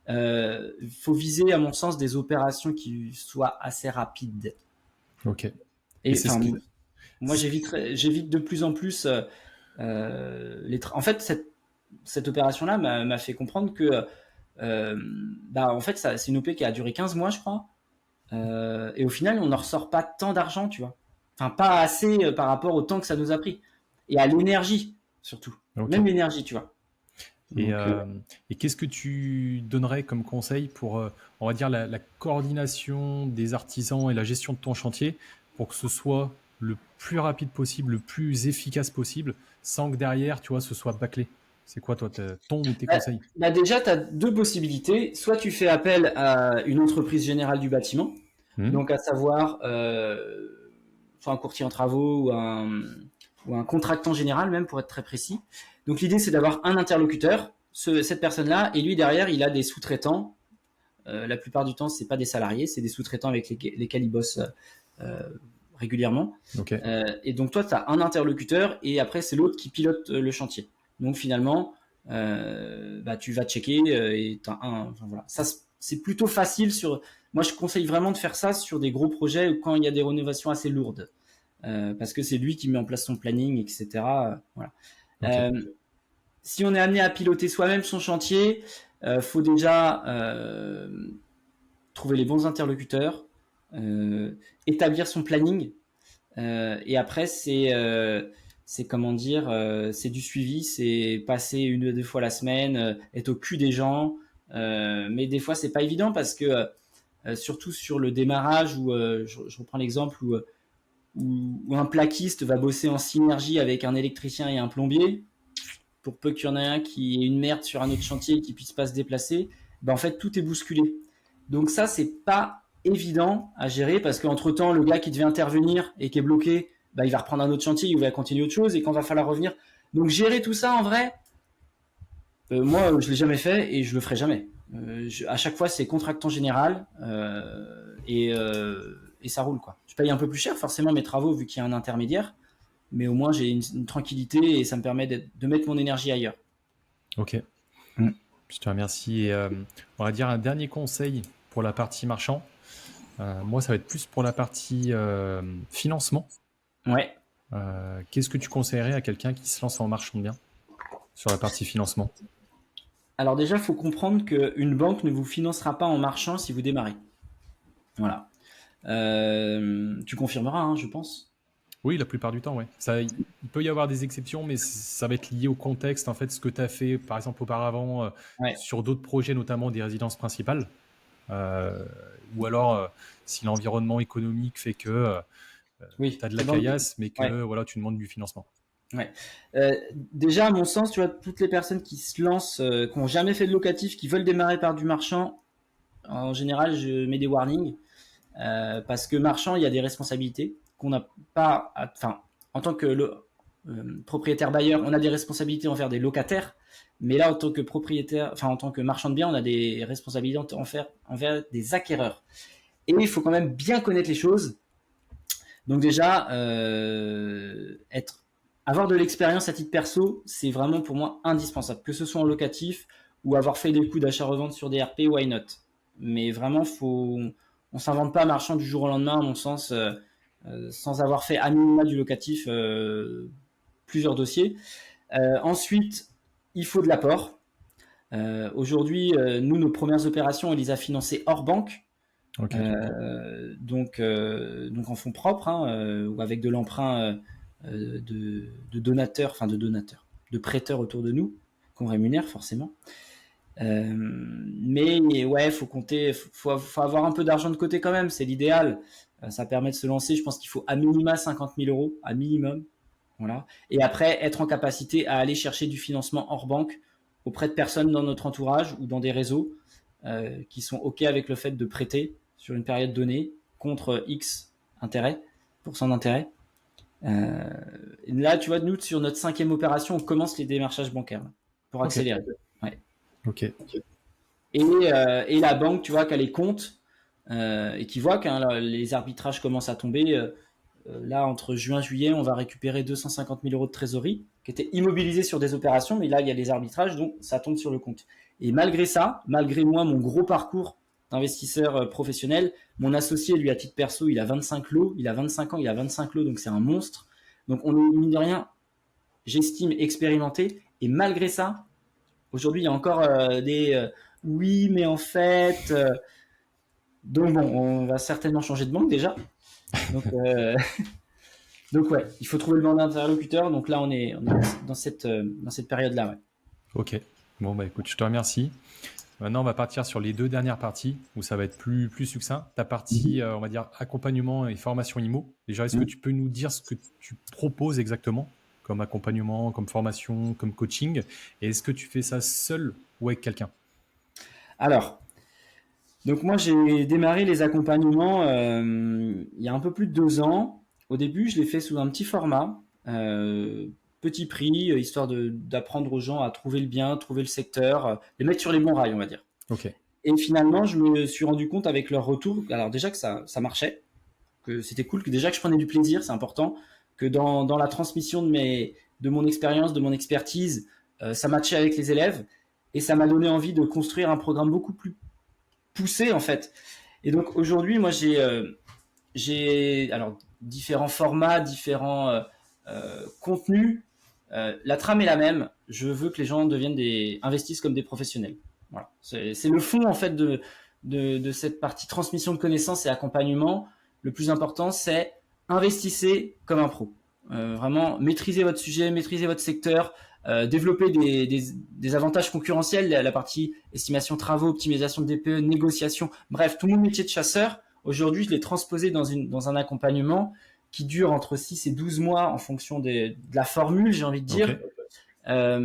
Il faut viser, à mon sens, des opérations qui soient assez rapides. Ok. Et moi, j'évite de plus en plus en fait, cette opération-là m'a fait comprendre que en fait, c'est une OP qui a duré 15 mois, je crois. Et au final, on n'en ressort pas tant d'argent, tu vois. Enfin, pas assez par rapport au temps que ça nous a pris. Et à l'énergie, surtout. Okay. Même l'énergie, tu vois. Et qu'est-ce que tu donnerais comme conseil pour, on va dire, la coordination des artisans et la gestion de ton chantier pour que ce soit le plus rapide possible, le plus efficace possible, sans que derrière, tu vois, ce soit bâclé? C'est quoi, toi, ton ou tes conseils? Déjà, tu as deux possibilités. Soit tu fais appel à une entreprise générale du bâtiment, donc à savoir soit un courtier en travaux ou un contractant général même, pour être très précis. Donc l'idée, c'est d'avoir un interlocuteur, cette personne-là, et lui derrière, il a des sous-traitants. La plupart du temps, c'est pas des salariés, c'est des sous-traitants avec lesquels il bosse régulièrement. Okay. Et donc toi, tu as un interlocuteur et après, c'est l'autre qui pilote le chantier. Donc finalement, tu vas checker et tu as un... voilà. Ça, c'est plutôt facile sur... Moi, je conseille vraiment de faire ça sur des gros projets ou quand il y a des rénovations assez lourdes. Parce que c'est lui qui met en place son planning, etc. Voilà. Okay. Si on est amené à piloter soi-même son chantier, faut déjà trouver les bons interlocuteurs, établir son planning, et après c'est comment dire, c'est du suivi, c'est passer 1 ou 2 fois la semaine, être au cul des gens, mais des fois c'est pas évident parce que surtout sur le démarrage où je reprends l'exemple où un plaquiste va bosser en synergie avec un électricien et un plombier. Pour peu qu'il y en ait un qui ait une merde sur un autre chantier et qui puisse pas se déplacer, en fait tout est bousculé. Donc ça, c'est pas évident à gérer parce qu'entre temps, le gars qui devait intervenir et qui est bloqué, il va reprendre un autre chantier, il va continuer autre chose et quand va falloir revenir. Donc gérer tout ça en vrai, moi je l'ai jamais fait et je le ferai jamais. À chaque fois, c'est contractant général et ça roule quoi. Je paye un peu plus cher forcément mes travaux vu qu'il y a un intermédiaire. mais au moins j'ai une tranquillité et ça me permet de mettre mon énergie ailleurs. Ok. Je te remercie. Et, on va dire un dernier conseil pour la partie marchand. Moi, ça va être plus pour la partie financement. Ouais. Qu'est-ce que tu conseillerais à quelqu'un qui se lance en marchand de biens sur la partie financement? Alors déjà, il faut comprendre qu'une banque ne vous financera pas en marchand si vous démarrez. Voilà. Tu confirmeras, hein, je pense. Oui, la plupart du temps, oui. Il peut y avoir des exceptions, mais ça va être lié au contexte, en fait, ce que tu as fait, par exemple, auparavant, Ouais. sur d'autres projets, notamment des résidences principales. Ou alors, si l'environnement économique fait que Oui. tu as de la C'est dans le- caillasse, mais Ouais. que voilà, tu demandes du financement. Ouais. Déjà, à mon sens, tu vois, toutes les personnes qui se lancent, qui n'ont jamais fait de locatif, qui veulent démarrer par du marchand, en général, je mets des warnings. Parce que marchand, il y a des responsabilités qu'on n'a pas. Enfin, en tant que propriétaire bailleur, on a des responsabilités envers des locataires, mais là, en tant que propriétaire, enfin en tant que marchand de biens, on a des responsabilités envers des acquéreurs. Et il faut quand même bien connaître les choses. Donc déjà, avoir de l'expérience à titre perso, c'est vraiment pour moi indispensable, que ce soit en locatif ou avoir fait des coups d'achat-revente sur des RP, why not. Mais vraiment, on s'invente pas marchand du jour au lendemain, à mon sens, sans avoir fait à minima du locatif plusieurs dossiers. Ensuite, il faut de l'apport. Aujourd'hui, nous, nos premières opérations, on les a financées hors banque. Ok. Donc en fonds propres, hein, ou avec de l'emprunt de donateurs, enfin de prêteurs autour de nous, qu'on rémunère forcément. Mais ouais, faut compter, faut avoir un peu d'argent de côté quand même, c'est l'idéal. Ça permet de se lancer. Je pense qu'il faut à minima 50 000 euros, à minimum. Voilà. Et après, être en capacité à aller chercher du financement hors banque auprès de personnes dans notre entourage ou dans des réseaux qui sont OK avec le fait de prêter sur une période donnée contre X intérêt, pourcent d'intérêt. Là, tu vois, nous, sur notre 5e opération, on commence les démarchages bancaires pour Ok. accélérer. Ouais. Ok. Et la banque, tu vois, qu'elle les compte et qui voit que les arbitrages commencent à tomber. Là, entre juin et juillet, on va récupérer 250 000 euros de trésorerie qui étaient immobilisés sur des opérations, mais là, il y a les arbitrages, donc ça tombe sur le compte. Et malgré ça, malgré moi, mon gros parcours d'investisseur professionnel, mon associé, lui, à titre perso, il a 25 lots, il a 25 ans, il a 25 lots, donc c'est un monstre. Donc on est, mine de rien, j'estime expérimenté, et malgré ça, aujourd'hui, il y a encore des oui, mais en fait. Donc bon, on va certainement changer de banque déjà. Donc, donc ouais, il faut trouver le bon interlocuteur. Donc là, on est dans cette période-là. Ouais. Ok. Bon, bah écoute, je te remercie. Maintenant, on va partir sur les 2 dernières parties où ça va être plus succinct. Ta partie, on va dire, accompagnement et formation IMO. Déjà, est-ce que tu peux nous dire ce que tu proposes exactement comme accompagnement, comme formation, comme coaching? Et est-ce que tu fais ça seul ou avec quelqu'un? Alors, donc moi, j'ai démarré les accompagnements il y a un peu plus de 2 ans. Au début, je l'ai fait sous un petit format, petit prix, histoire d'apprendre aux gens à trouver le bien, trouver le secteur, les mettre sur les bons rails, on va dire. Ok. Et finalement, je me suis rendu compte avec leur retour, alors déjà que ça marchait, que c'était cool, que déjà que je prenais du plaisir, c'est important, que dans la transmission de mon expérience, de mon expertise, ça matchait avec les élèves, et ça m'a donné envie de construire un programme beaucoup plus poussé en fait. Et donc aujourd'hui, moi j'ai alors différents formats, différents contenus. La trame est la même. Je veux que les gens investissent comme des professionnels. Voilà. C'est le fond en fait de cette partie transmission de connaissances et accompagnement. Le plus important, c'est investissez comme un pro. Vraiment, maîtrisez votre sujet, maîtrisez votre secteur, développer des avantages concurrentiels, la partie estimation travaux, optimisation de DPE, négociation, bref, tout mon métier de chasseur, aujourd'hui, je l'ai transposé dans un accompagnement qui dure entre 6 et 12 mois en fonction de la formule, j'ai envie de dire. Ok.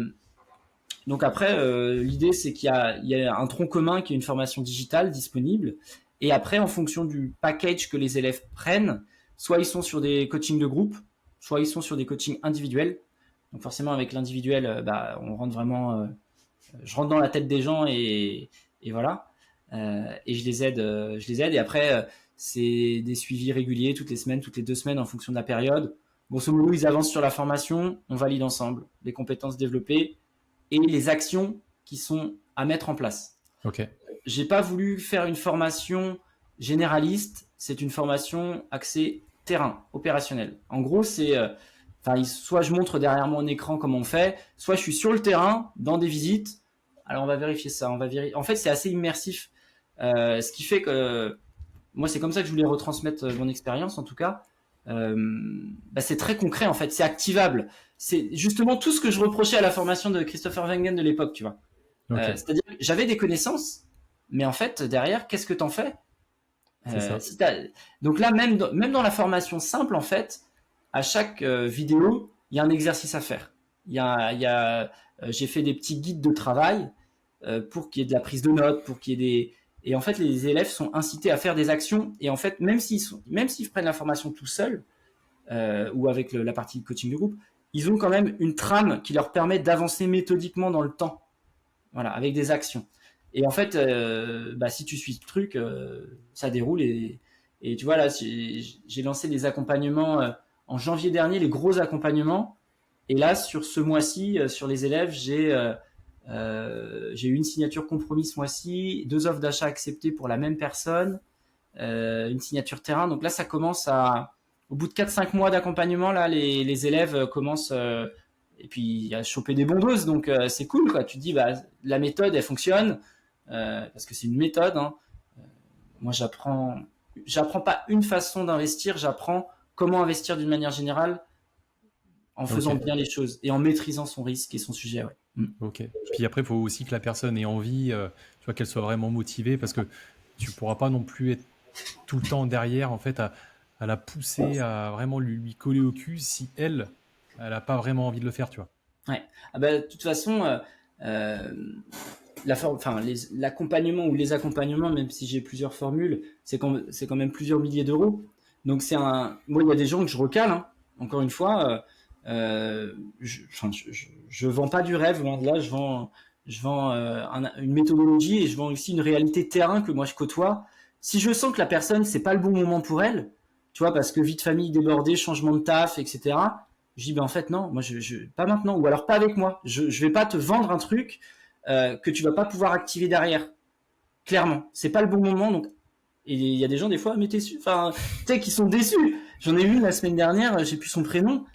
Donc après, l'idée, c'est il y a un tronc commun qui est une formation digitale disponible. Et après, en fonction du package que les élèves prennent, soit ils sont sur des coachings de groupe, soit ils sont sur des coachings individuels. Donc forcément, avec l'individuel, on rentre vraiment, je rentre dans la tête des gens et voilà. Et je les aide. Et après, c'est des suivis réguliers toutes les semaines, toutes les 2 semaines en fonction de la période. Grosso modo, ils avancent sur la formation, on valide ensemble les compétences développées et les actions qui sont à mettre en place. Ok. J'ai pas voulu faire une formation généraliste, c'est une formation axée terrain, opérationnel. En gros, c'est soit je montre derrière mon écran comment on fait, soit je suis sur le terrain dans des visites. Alors on va vérifier ça, En fait, c'est assez immersif, ce qui fait que moi c'est comme ça que je voulais retransmettre mon expérience en tout cas. C'est très concret en fait, c'est activable. C'est justement tout ce que je reprochais à la formation de Christopher Wengen de l'époque, tu vois. Ok. C'est-à-dire que j'avais des connaissances, mais en fait derrière, qu'est-ce que t'en fais? C'est ça. Donc là, même dans la formation simple, en fait, à chaque vidéo, il y a un exercice à faire. J'ai fait des petits guides de travail pour qu'il y ait de la prise de notes, pour qu'il y ait des... Et en fait, les élèves sont incités à faire des actions. Et en fait, même s'ils prennent la formation tout seuls ou avec la partie coaching de groupe, ils ont quand même une trame qui leur permet d'avancer méthodiquement dans le temps. Voilà, avec des actions. Et en fait, si tu suis le truc, ça déroule. Et tu vois, là, j'ai lancé des accompagnements en janvier dernier, les gros accompagnements. Et là, sur ce mois-ci, sur les élèves, j'ai eu une signature compromis ce mois-ci, 2 offres d'achat acceptées pour la même personne, une signature terrain. Donc là, ça commence au bout de 4-5 mois d'accompagnement, là, les élèves commencent... et puis, il y a choper des bons doses, donc c'est cool, quoi. Tu te dis, la méthode, elle fonctionne, parce que c'est une méthode. Hein. Moi, j'apprends pas une façon d'investir, j'apprends comment investir d'une manière générale en faisant bien les choses et en maîtrisant son risque et son sujet. Ouais. Ok. Puis après, il faut aussi que la personne ait envie, tu vois, qu'elle soit vraiment motivée, parce que tu pourras pas non plus être tout le temps derrière, en fait, à la pousser, à vraiment lui coller au cul si elle a pas vraiment envie de le faire, tu vois. Ouais. De toute façon, l'accompagnement ou les accompagnements, même si j'ai plusieurs formules, c'est quand même plusieurs milliers d'euros. Donc moi, il y a des gens que je recale. Hein. Encore une fois, je vends pas du rêve. Loin de là, je vends une méthodologie et je vends aussi une réalité terrain que moi je côtoie. Si je sens que la personne c'est pas le bon moment pour elle, tu vois, parce que vie de famille débordée, changement de taf, etc. Je dis en fait non, moi pas maintenant, ou alors pas avec moi. Je vais pas te vendre un truc que tu vas pas pouvoir activer derrière. Clairement, c'est pas le bon moment. Donc, et il y a des gens des fois, mais tu sais, qui sont déçus. J'en ai eu une la semaine dernière, j'ai plus son prénom.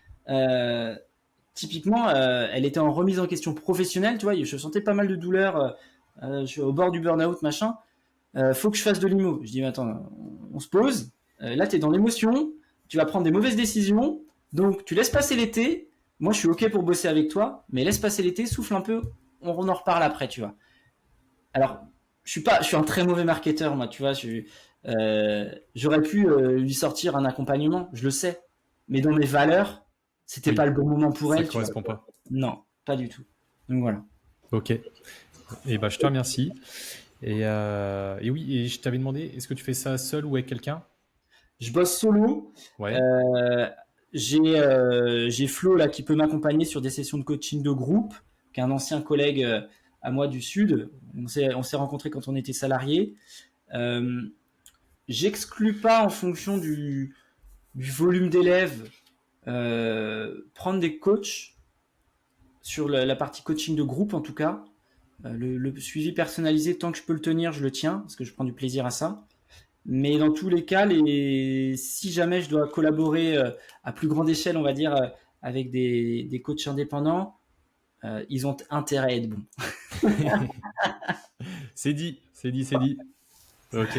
Typiquement, elle était en remise en question professionnelle, tu vois. Je sentais pas mal de douleur. Je suis au bord du burn-out, machin. Faut que je fasse de l'IMO. Je dis, attends, on se pose. Là, t'es dans l'émotion. Tu vas prendre des mauvaises décisions. Donc, tu laisses passer l'été. Moi, je suis OK pour bosser avec toi, mais laisse passer l'été, souffle un peu. On en reparle après, tu vois. Alors, je suis un très mauvais marketeur, moi, tu vois. J'aurais pu lui sortir un accompagnement, je le sais. Mais dans mes valeurs, c'était pas le bon moment pour elle. Ça correspond pas. Non, pas du tout. Donc voilà. Ok. Et je te remercie. Et oui, et je t'avais demandé, est-ce que tu fais ça seul ou avec quelqu'un? Je bosse solo. Ouais. J'ai Flo là qui peut m'accompagner sur des sessions de coaching de groupe, qui est un ancien collègue à moi du Sud. On s'est rencontrés quand on était salariés. J'exclus pas en fonction du volume d'élèves prendre des coachs sur la partie coaching de groupe en tout cas. Le suivi personnalisé, tant que je peux le tenir, je le tiens parce que je prends du plaisir à ça. Mais dans tous les cas, si jamais je dois collaborer à plus grande échelle, on va dire, avec des coachs indépendants, ils ont intérêt à être bons. C'est dit. Ok.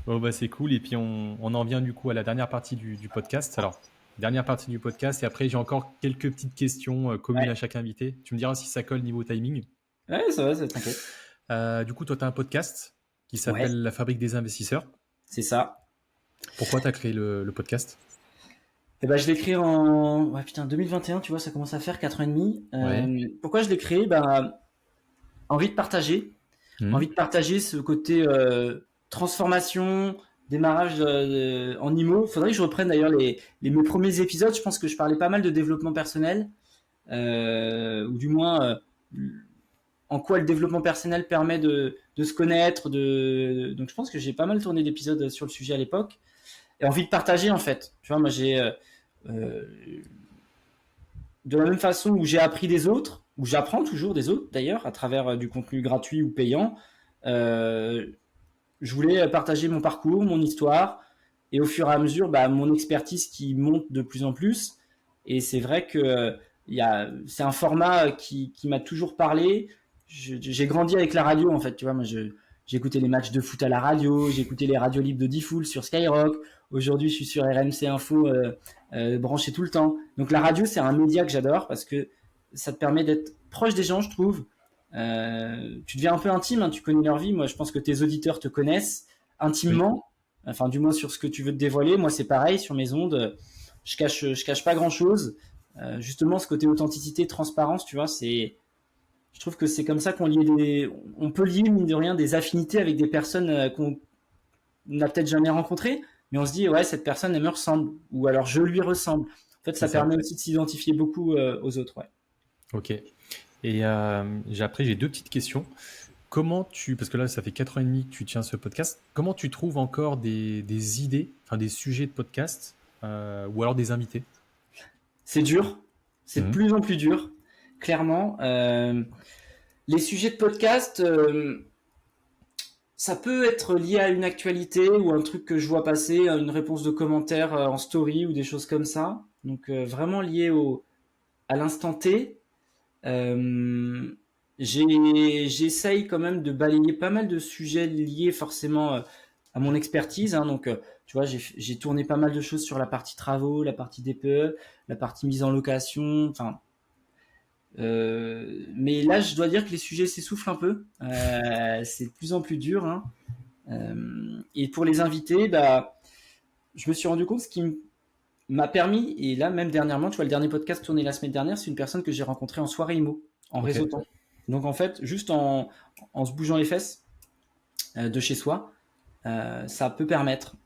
Bon, c'est cool. Et puis, on en vient du coup à la dernière partie du podcast. Alors, dernière partie du podcast. Et après, j'ai encore quelques petites questions communes à chaque invité. Tu me diras si ça colle niveau timing. Ouais, ça va, t'inquiète. Du coup, toi, tu as un podcast qui s'appelle La Fabrique des investisseurs. C'est ça. Pourquoi tu as créé le podcast? Je l'ai créé en 2021, tu vois, ça commence à faire 4 ans et demi. Pourquoi je l'ai créé? Envie de partager. Envie de partager ce côté transformation, démarrage en IMO. Faudrait que je reprenne d'ailleurs mes premiers épisodes. Je pense que je parlais pas mal de développement personnel, ou du moins en quoi le développement personnel permet de se connaître. Donc je pense que j'ai pas mal tourné d'épisodes sur le sujet à l'époque. Et envie de partager en fait. Tu vois, moi euh, de la même façon où j'ai appris des autres, où j'apprends toujours des autres d'ailleurs, à travers du contenu gratuit ou payant, euh, je voulais partager mon parcours, mon histoire, et au fur et à mesure, mon expertise qui monte de plus en plus. Et c'est vrai que c'est un format qui m'a toujours parlé. J'ai grandi avec la radio, en fait. Tu vois, j'ai écouté les matchs de foot à la radio, j'ai écouté les radios libres de Diffoul sur Skyrock. Aujourd'hui, je suis sur RMC Info, branché tout le temps. Donc la radio, c'est un média que j'adore parce que ça te permet d'être proche des gens, je trouve. Tu deviens un peu intime, hein, tu connais leur vie. Moi, je pense que tes auditeurs te connaissent Oui. intimement, enfin du moins sur ce que tu veux te dévoiler. Moi, c'est pareil sur mes ondes. Je cache pas grand chose. Justement, ce côté authenticité, transparence, tu vois, je trouve que c'est comme ça on peut lier mine de rien des affinités avec des personnes qu'on n'a peut-être jamais rencontrées, mais on se dit ouais, cette personne elle me ressemble, ou alors je lui ressemble. En fait, C'est ça ça. permet aussi de s'identifier beaucoup aux autres. Ouais. Ok. Et après, j'ai deux petites questions. Parce que là, ça fait 4 ans et demi que tu tiens ce podcast, comment tu trouves encore des idées, enfin des sujets de podcast, ou alors des invités? C'est dur, c'est de Mhm. plus en plus dur, clairement. Les sujets de podcast, ça peut être lié à une actualité ou un truc que je vois passer, à une réponse de commentaire en story ou des choses comme ça. Donc vraiment lié à l'instant T. Euh, J'essaye quand même de balayer pas mal de sujets liés forcément à mon expertise. Hein. Donc, tu vois, j'ai tourné pas mal de choses sur la partie travaux, la partie DPE, la partie mise en location. Enfin, mais là, je dois dire que les sujets s'essoufflent un peu. C'est de plus en plus dur. Hein. Et pour les invités, je me suis rendu compte ce qui m'a permis, et là même dernièrement, tu vois, le dernier podcast tourné la semaine dernière, c'est une personne que j'ai rencontrée en soirée IMO, en Ok. réseautant. Donc en fait, juste en se bougeant les fesses de chez soi, ça peut permettre.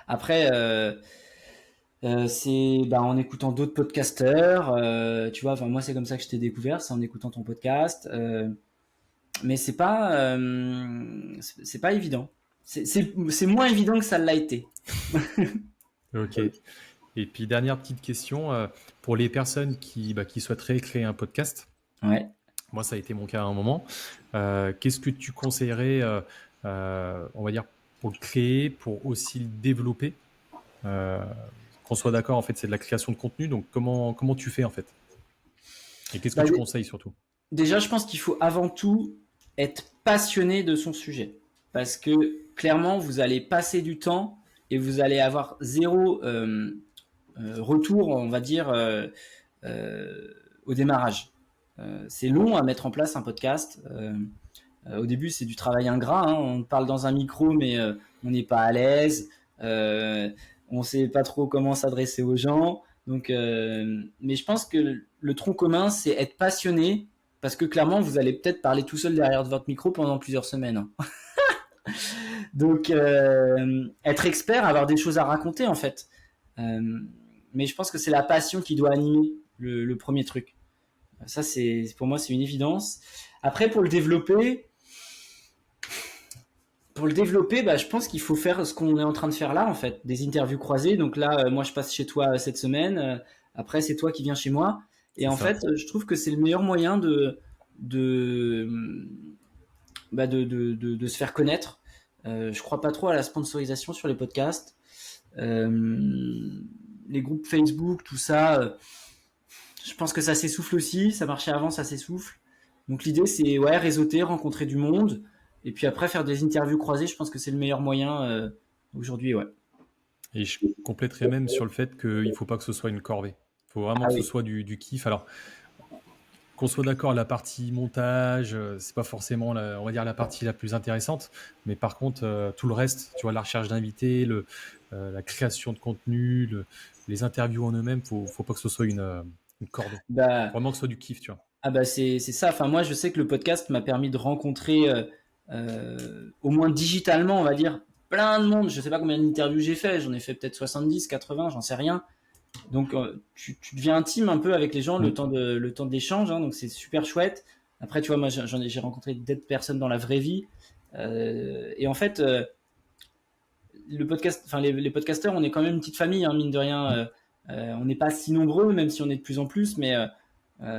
Après, c'est en écoutant d'autres podcasteurs, tu vois, enfin moi c'est comme ça que je t'ai découvert, c'est en écoutant ton podcast. Mais c'est pas évident. C'est moins évident que ça l'a été. Ok. Et puis, dernière petite question, pour les personnes qui souhaiteraient créer un podcast, Ouais. moi, ça a été mon cas à un moment. Qu'est-ce que tu conseillerais, on va dire, pour le créer, pour aussi le développer? Euh, qu'on soit d'accord, en fait, c'est de la création de contenu. Donc, comment tu fais, en fait? Et qu'est-ce que Bah, tu conseilles surtout? déjà, je pense qu'il faut avant tout être passionné de son sujet. Parce que clairement, vous allez passer du temps et vous allez avoir zéro retour, on va dire, au démarrage. C'est long à mettre en place un podcast. Au début, c'est du travail ingrat. Hein. On parle dans un micro, mais on n'est pas à l'aise. Euh, on ne sait pas trop comment s'adresser aux gens. Donc, mais je pense que le tronc commun, c'est être passionné, parce que clairement, vous allez peut-être parler tout seul derrière votre micro pendant plusieurs semaines. Hein. Donc, être expert, avoir des choses à raconter, en fait. Mais je pense que c'est la passion qui doit animer le premier truc. Ça, pour moi, c'est une évidence. Après, pour le développer, je pense qu'il faut faire ce qu'on est en train de faire là, en fait, des interviews croisées. Donc là, moi, je passe chez toi cette semaine. Après, c'est toi qui viens chez moi. Et C'est en ça. fait, je trouve que c'est le meilleur moyen de, de se faire connaître. Je crois pas trop à la sponsorisation sur les podcasts. Les groupes Facebook, tout ça, je pense que ça s'essouffle aussi. Ça marchait avant, ça s'essouffle. Donc l'idée, c'est ouais, réseauter, rencontrer du monde. Et puis après, faire des interviews croisées, je pense que c'est le meilleur moyen aujourd'hui. Ouais. Et je compléterais même sur le fait qu'il ne faut pas que ce soit une corvée. Il faut vraiment Ah que ce oui. soit du kiff. Alors, qu'on soit d'accord, la partie montage, c'est pas forcément, on va dire, la partie la plus intéressante. Mais par contre, tout le reste, tu vois, la recherche d'invités, la création de contenu, les interviews en eux-mêmes, faut pas que ce soit une corvée. Bah, Faut vraiment que ce soit du kiff, tu vois. c'est ça. Enfin, moi, je sais que le podcast m'a permis de rencontrer, au moins digitalement, on va dire, plein de monde. Je sais pas combien d'interviews j'ai fait. J'en ai fait peut-être 70, 80, j'en sais rien. Donc, tu deviens intime un peu avec les gens Mm. le temps de l'échange. Hein, donc, c'est super chouette. Après, tu vois, moi, j'ai rencontré d'autres personnes dans la vraie vie. Et en fait, le podcast, enfin, les podcasteurs, on est quand même une petite famille, hein, mine de rien. On n'est pas si nombreux, même si on est de plus en plus, mais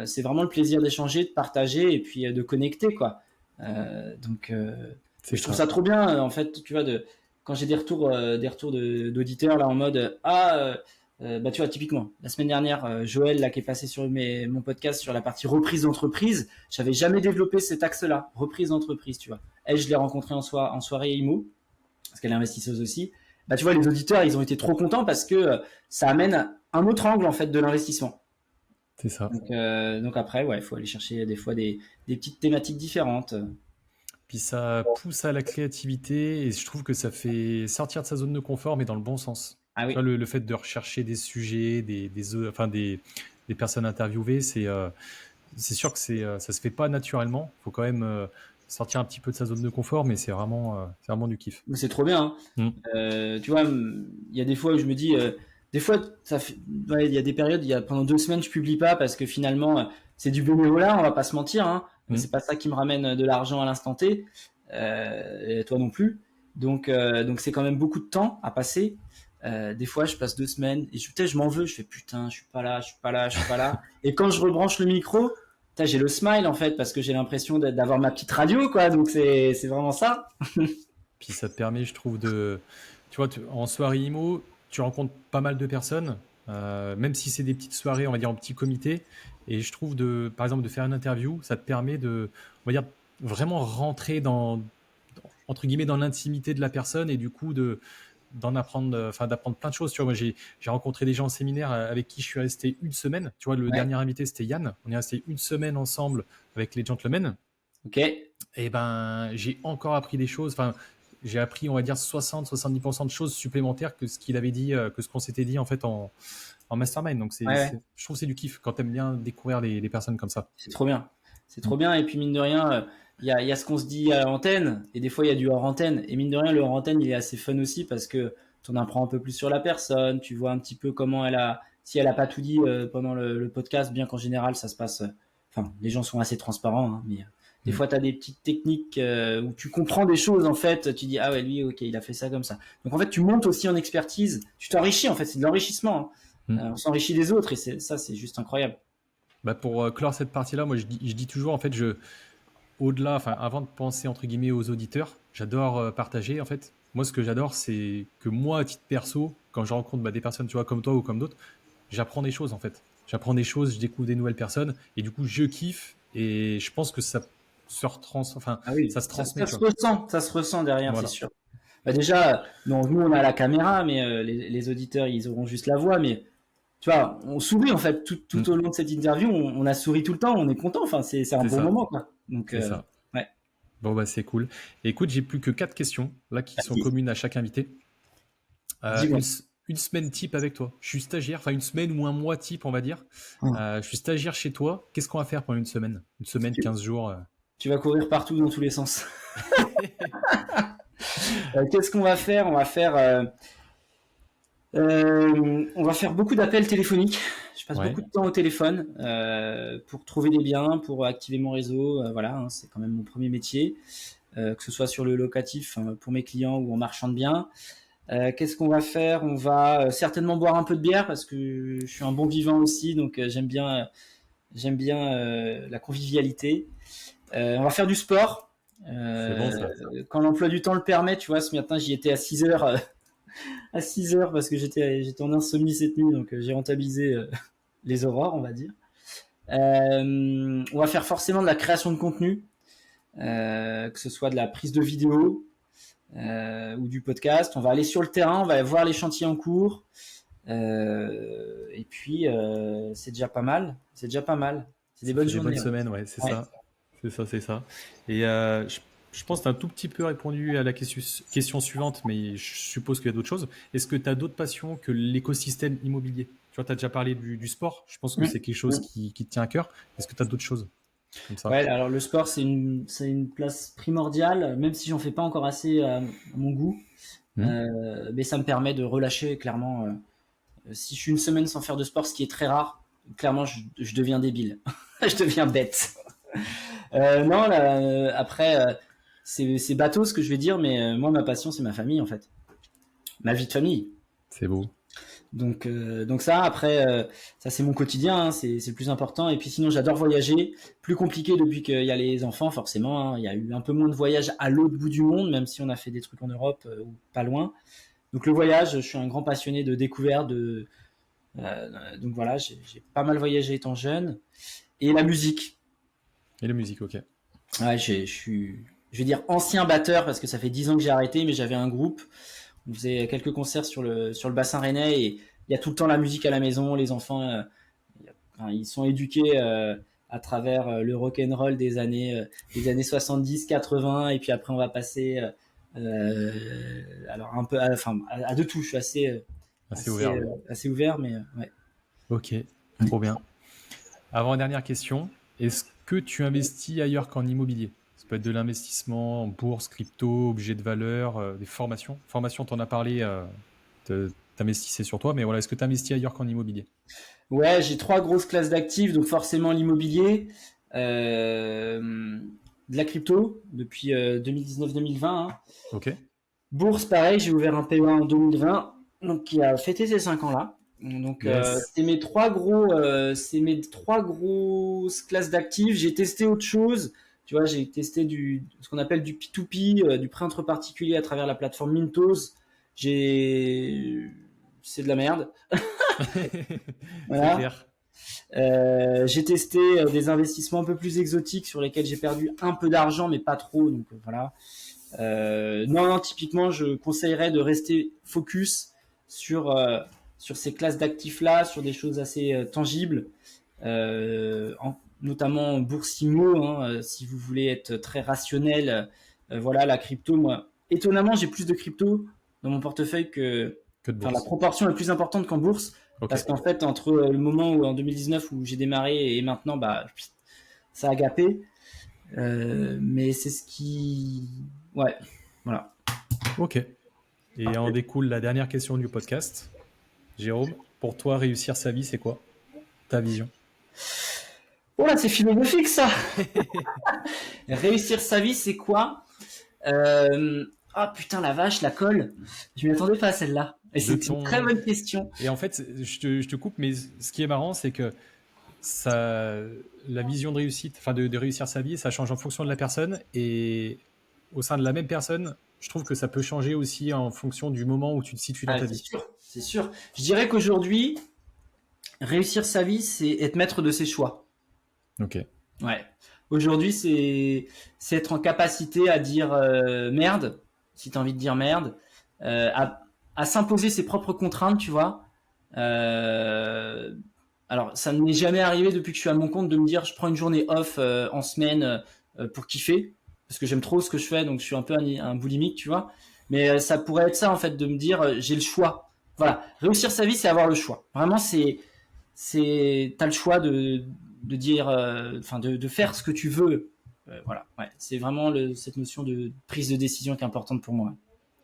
c'est vraiment le plaisir d'échanger, de partager et puis de connecter, quoi. Donc, C'est je trouve ça. ça trop bien, en fait, tu vois, quand j'ai des retours, d'auditeurs là en mode bah tu vois, typiquement la semaine dernière, Joël là qui est passé sur mon podcast sur la partie reprise d'entreprise, j'avais jamais développé cet axe-là, reprise d'entreprise, tu vois. Elle, je l'ai rencontrée en soirée IMO parce qu'elle est investisseuse aussi. Bah tu vois, les auditeurs, ils ont été trop contents parce que ça amène un autre angle en fait de l'investissement. C'est ça. Donc après, ouais, il faut aller chercher des fois des petites thématiques différentes. Puis ça pousse à la créativité et je trouve que ça fait sortir de sa zone de confort, mais dans le bon sens. Ah Tu oui, vois, le fait de rechercher des sujets, enfin des personnes interviewées, c'est sûr que ça se fait pas naturellement. Il faut quand même sortir un petit peu de sa zone de confort, mais c'est vraiment du kiff. mais c'est trop bien, hein. Mm. Tu vois, il y a des fois où je me dis, des fois, ouais, il y a des périodes, pendant 2 semaines, je publie pas parce que finalement, c'est du bénévolat, on va pas se mentir, hein. Mm. C'est pas ça qui me ramène de l'argent à l'instant T, et toi non plus. Donc c'est quand même beaucoup de temps à passer. Des fois, je passe 2 semaines et peut-être je m'en veux, je fais putain, je suis pas là, je suis pas là, je suis pas là. Et quand je rebranche le micro, putain, j'ai le smile en fait parce que j'ai l'impression d'avoir ma petite radio, quoi. Donc c'est vraiment ça. Puis ça te permet, je trouve, tu vois, en soirée IMO, tu rencontres pas mal de personnes, même si c'est des petites soirées, on va dire en petit comité. Et je trouve par exemple, de faire une interview, ça te permet on va dire, vraiment rentrer entre guillemets, dans l'intimité de la personne et du coup d'apprendre plein de choses. Tu vois, moi, j'ai rencontré des gens en séminaire avec qui je suis resté une semaine. Tu vois, le Ouais. dernier invité, c'était Yann. On est resté une semaine ensemble avec les gentlemen. Ok. Et ben, j'ai encore appris des choses. Enfin, j'ai appris, on va dire, 60-70% de choses supplémentaires que ce qu'il avait dit, que ce qu'on s'était dit en fait en mastermind. Donc, Ouais, ouais. je trouve que c'est du kiff quand t'aimes bien découvrir les personnes comme ça. C'est trop bien. C'est Mm. trop bien. Et puis, mine de rien, il y a ce qu'on se dit à l'antenne. Et des fois, il y a du hors antenne. Et mine de rien, le hors antenne, il est assez fun aussi parce que tu en apprends un peu plus sur la personne. Tu vois un petit peu comment si elle a pas tout dit pendant le podcast, bien qu'en général, ça se passe. Enfin, les gens sont assez transparents, hein, mais des Mm. fois, tu as des petites techniques où tu comprends des choses, en fait. Tu dis, ah ouais, lui, ok, il a fait ça comme ça. Donc, en fait, tu montes aussi en expertise. Tu t'enrichis, en fait. C'est de l'enrichissement, hein. Mm. On s'enrichit des autres et ça, c'est juste incroyable. Bah, pour clore cette partie-là, moi, je dis toujours, en fait, au-delà, enfin, avant de penser entre guillemets aux auditeurs, j'adore partager. En fait, moi, ce que j'adore, c'est que moi, à titre perso, quand je rencontre des personnes, tu vois, comme toi ou comme d'autres, j'apprends des choses en fait. J'apprends des choses, je découvre des nouvelles personnes et du coup, je kiffe et je pense que enfin, Ah oui, ça se transmet, ça tu se vois. ressent, ça se ressent derrière, c'est Voilà, sûr. Bah déjà, non, nous on a la caméra, mais les auditeurs ils auront juste la voix, mais tu vois, on sourit en fait Mm. tout au long de cette interview, on a souri tout le temps, on est content, enfin c'est un C'est bon ça, moment quoi. Donc c'est ça. ouais. Bon bah c'est cool. Et écoute, j'ai plus que 4 questions là qui sont Vas-y, communes à chaque invité. Euh, dis-moi. une, une semaine type avec toi. Je suis stagiaire, enfin une semaine ou un mois type, on va dire. Hum. Je suis stagiaire chez toi. Qu'est-ce qu'on va faire pendant une semaine? Une semaine, Tu, 15 jours. tu vas courir partout dans tous les sens. Qu'est-ce qu'on va faire? On va faire beaucoup d'appels téléphoniques. Je passe Ouais. beaucoup de temps au téléphone pour trouver des biens, pour activer mon réseau. Voilà, hein, c'est quand même mon premier métier, que ce soit sur le locatif pour mes clients ou en marchand de biens. Qu'est-ce qu'on va faire? On va certainement boire un peu de bière parce que je suis un bon vivant aussi, donc j'aime bien la convivialité. On va faire du sport. C'est bon ça. Quand l'emploi du temps le permet, tu vois, ce matin j'y étais à 6 heures, à 6 heures parce que j'étais en insomnie cette nuit, donc j'ai rentabilisé les aurores, on va dire. On va faire forcément de la création de contenu, que ce soit de la prise de vidéo ou du podcast. On va aller sur le terrain, on va voir les chantiers en cours. Et puis, c'est déjà pas mal. C'est déjà pas mal. C'est des Ça bonnes fait des bonnes journées. Ouais. semaines, ouais, c'est Ouais. ça. C'est ça, c'est ça. Et je pense que tu as un tout petit peu répondu à la question suivante, mais je suppose qu'il y a d'autres choses. Est-ce que tu as d'autres passions que l'écosystème immobilier? Tu vois, tu as déjà parlé du sport. Je pense que c'est quelque chose Mm. qui te tient à cœur. Est-ce que tu as d'autres choses comme ça? Ouais, alors le sport, c'est une place primordiale, même si j'en fais pas encore assez à mon goût. Hmm. Mais ça me permet de relâcher clairement. Si je suis une semaine sans faire de sport, ce qui est très rare, clairement, je deviens débile. Je deviens bête. Non, là, après, c'est bateau ce que je vais dire, mais moi, ma passion, c'est ma famille, en fait. Ma vie de famille. C'est beau. Donc ça, après, ça c'est mon quotidien, hein, c'est le plus important. Et puis sinon, j'adore voyager. Plus compliqué depuis qu'il y a les enfants, forcément. Hein. Il y a eu un peu moins de voyages à l'autre bout du monde, même si on a fait des trucs en Europe ou pas loin. Donc le voyage, je suis un grand passionné de découverte. Donc voilà, j'ai pas mal voyagé étant jeune. Et la musique. Et la musique, ok. Ouais, je vais dire ancien batteur parce que ça fait 10 ans que j'ai arrêté, mais j'avais un groupe. On faisait quelques concerts sur le bassin rennais et il y a tout le temps la musique à la maison. Les enfants, ils sont éduqués à travers le rock and roll des années 70, 80 et puis après on va passer alors un peu à de tout. Je suis Assez ouvert. Ouais. assez ouvert, mais ouais. Ok, trop bien. Avant-dernière question, est-ce que tu investis ailleurs qu'en immobilier? Ça peut être de l'investissement en bourse, crypto, objets de valeur, des formations. Formation, tu en as parlé, t'investissais sur toi, mais voilà, est-ce que tu investis ailleurs qu'en immobilier? Ouais, j'ai 3 grosses classes d'actifs, donc forcément l'immobilier, de la crypto depuis 2019-2020. Hein. Ok. Bourse, pareil, j'ai ouvert un PEA en 2020, donc qui a fêté ces 5 ans-là. Donc Yes. c'est mes trois grosses classes d'actifs. J'ai testé autre chose. Tu vois, j'ai testé ce qu'on appelle du P2P, du prêt entre particuliers à travers la plateforme Mintos. C'est de la merde. C'est Voilà. clair. J'ai testé des investissements un peu plus exotiques sur lesquels j'ai perdu un peu d'argent, mais pas trop. Donc voilà. Non, typiquement, je conseillerais de rester focus sur ces classes d'actifs-là, sur des choses assez tangibles, notamment bourse IMO, hein, si vous voulez être très rationnel. Voilà, la crypto, moi, étonnamment, j'ai plus de crypto dans mon portefeuille Que de la bourse. proportion est plus importante qu'en bourse, Ok. parce qu'en fait, entre le moment où en 2019 où j'ai démarré et maintenant, bah, ça a gapé. Mais c'est ce qui, ouais, voilà. Ok. Et en découle la dernière question du podcast. Jérôme, pour toi, réussir sa vie, c'est quoi? Ta vision? Oh là, c'est philosophique ça. Réussir sa vie, c'est quoi? Ah putain, la vache, la colle. Je m'y attendais pas à celle-là. Et c'est une très bonne question. Et en fait, je te coupe, mais ce qui est marrant, c'est que la vision de réussite, enfin de réussir sa vie, ça change en fonction de la personne. Et au sein de la même personne, je trouve que ça peut changer aussi en fonction du moment où tu te situes dans ta vie. C'est sûr. Je dirais qu'aujourd'hui, réussir sa vie, c'est être maître de ses choix. Ok. Ouais. Aujourd'hui, c'est être en capacité à dire merde, si tu as envie de dire merde, à s'imposer ses propres contraintes, tu vois. Alors, ça ne m'est jamais arrivé depuis que je suis à mon compte de me dire je prends une journée off en semaine pour kiffer, parce que j'aime trop ce que je fais, donc je suis un peu un boulimique, tu vois. Mais ça pourrait être ça, en fait, de me dire j'ai le choix. Voilà. Réussir sa vie, c'est avoir le choix. Vraiment, t'as le choix de dire, de faire ce que tu veux. Voilà. Ouais. C'est vraiment cette notion de prise de décision qui est importante pour moi.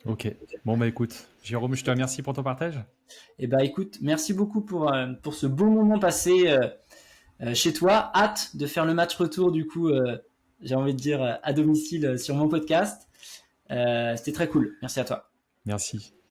Ok. Bon, bah écoute, Jérôme, je te remercie pour ton partage. Et bah écoute, merci beaucoup pour ce beau moment passé chez toi. Hâte de faire le match retour du coup, j'ai envie de dire à domicile sur mon podcast. C'était très cool. Merci à toi. Merci.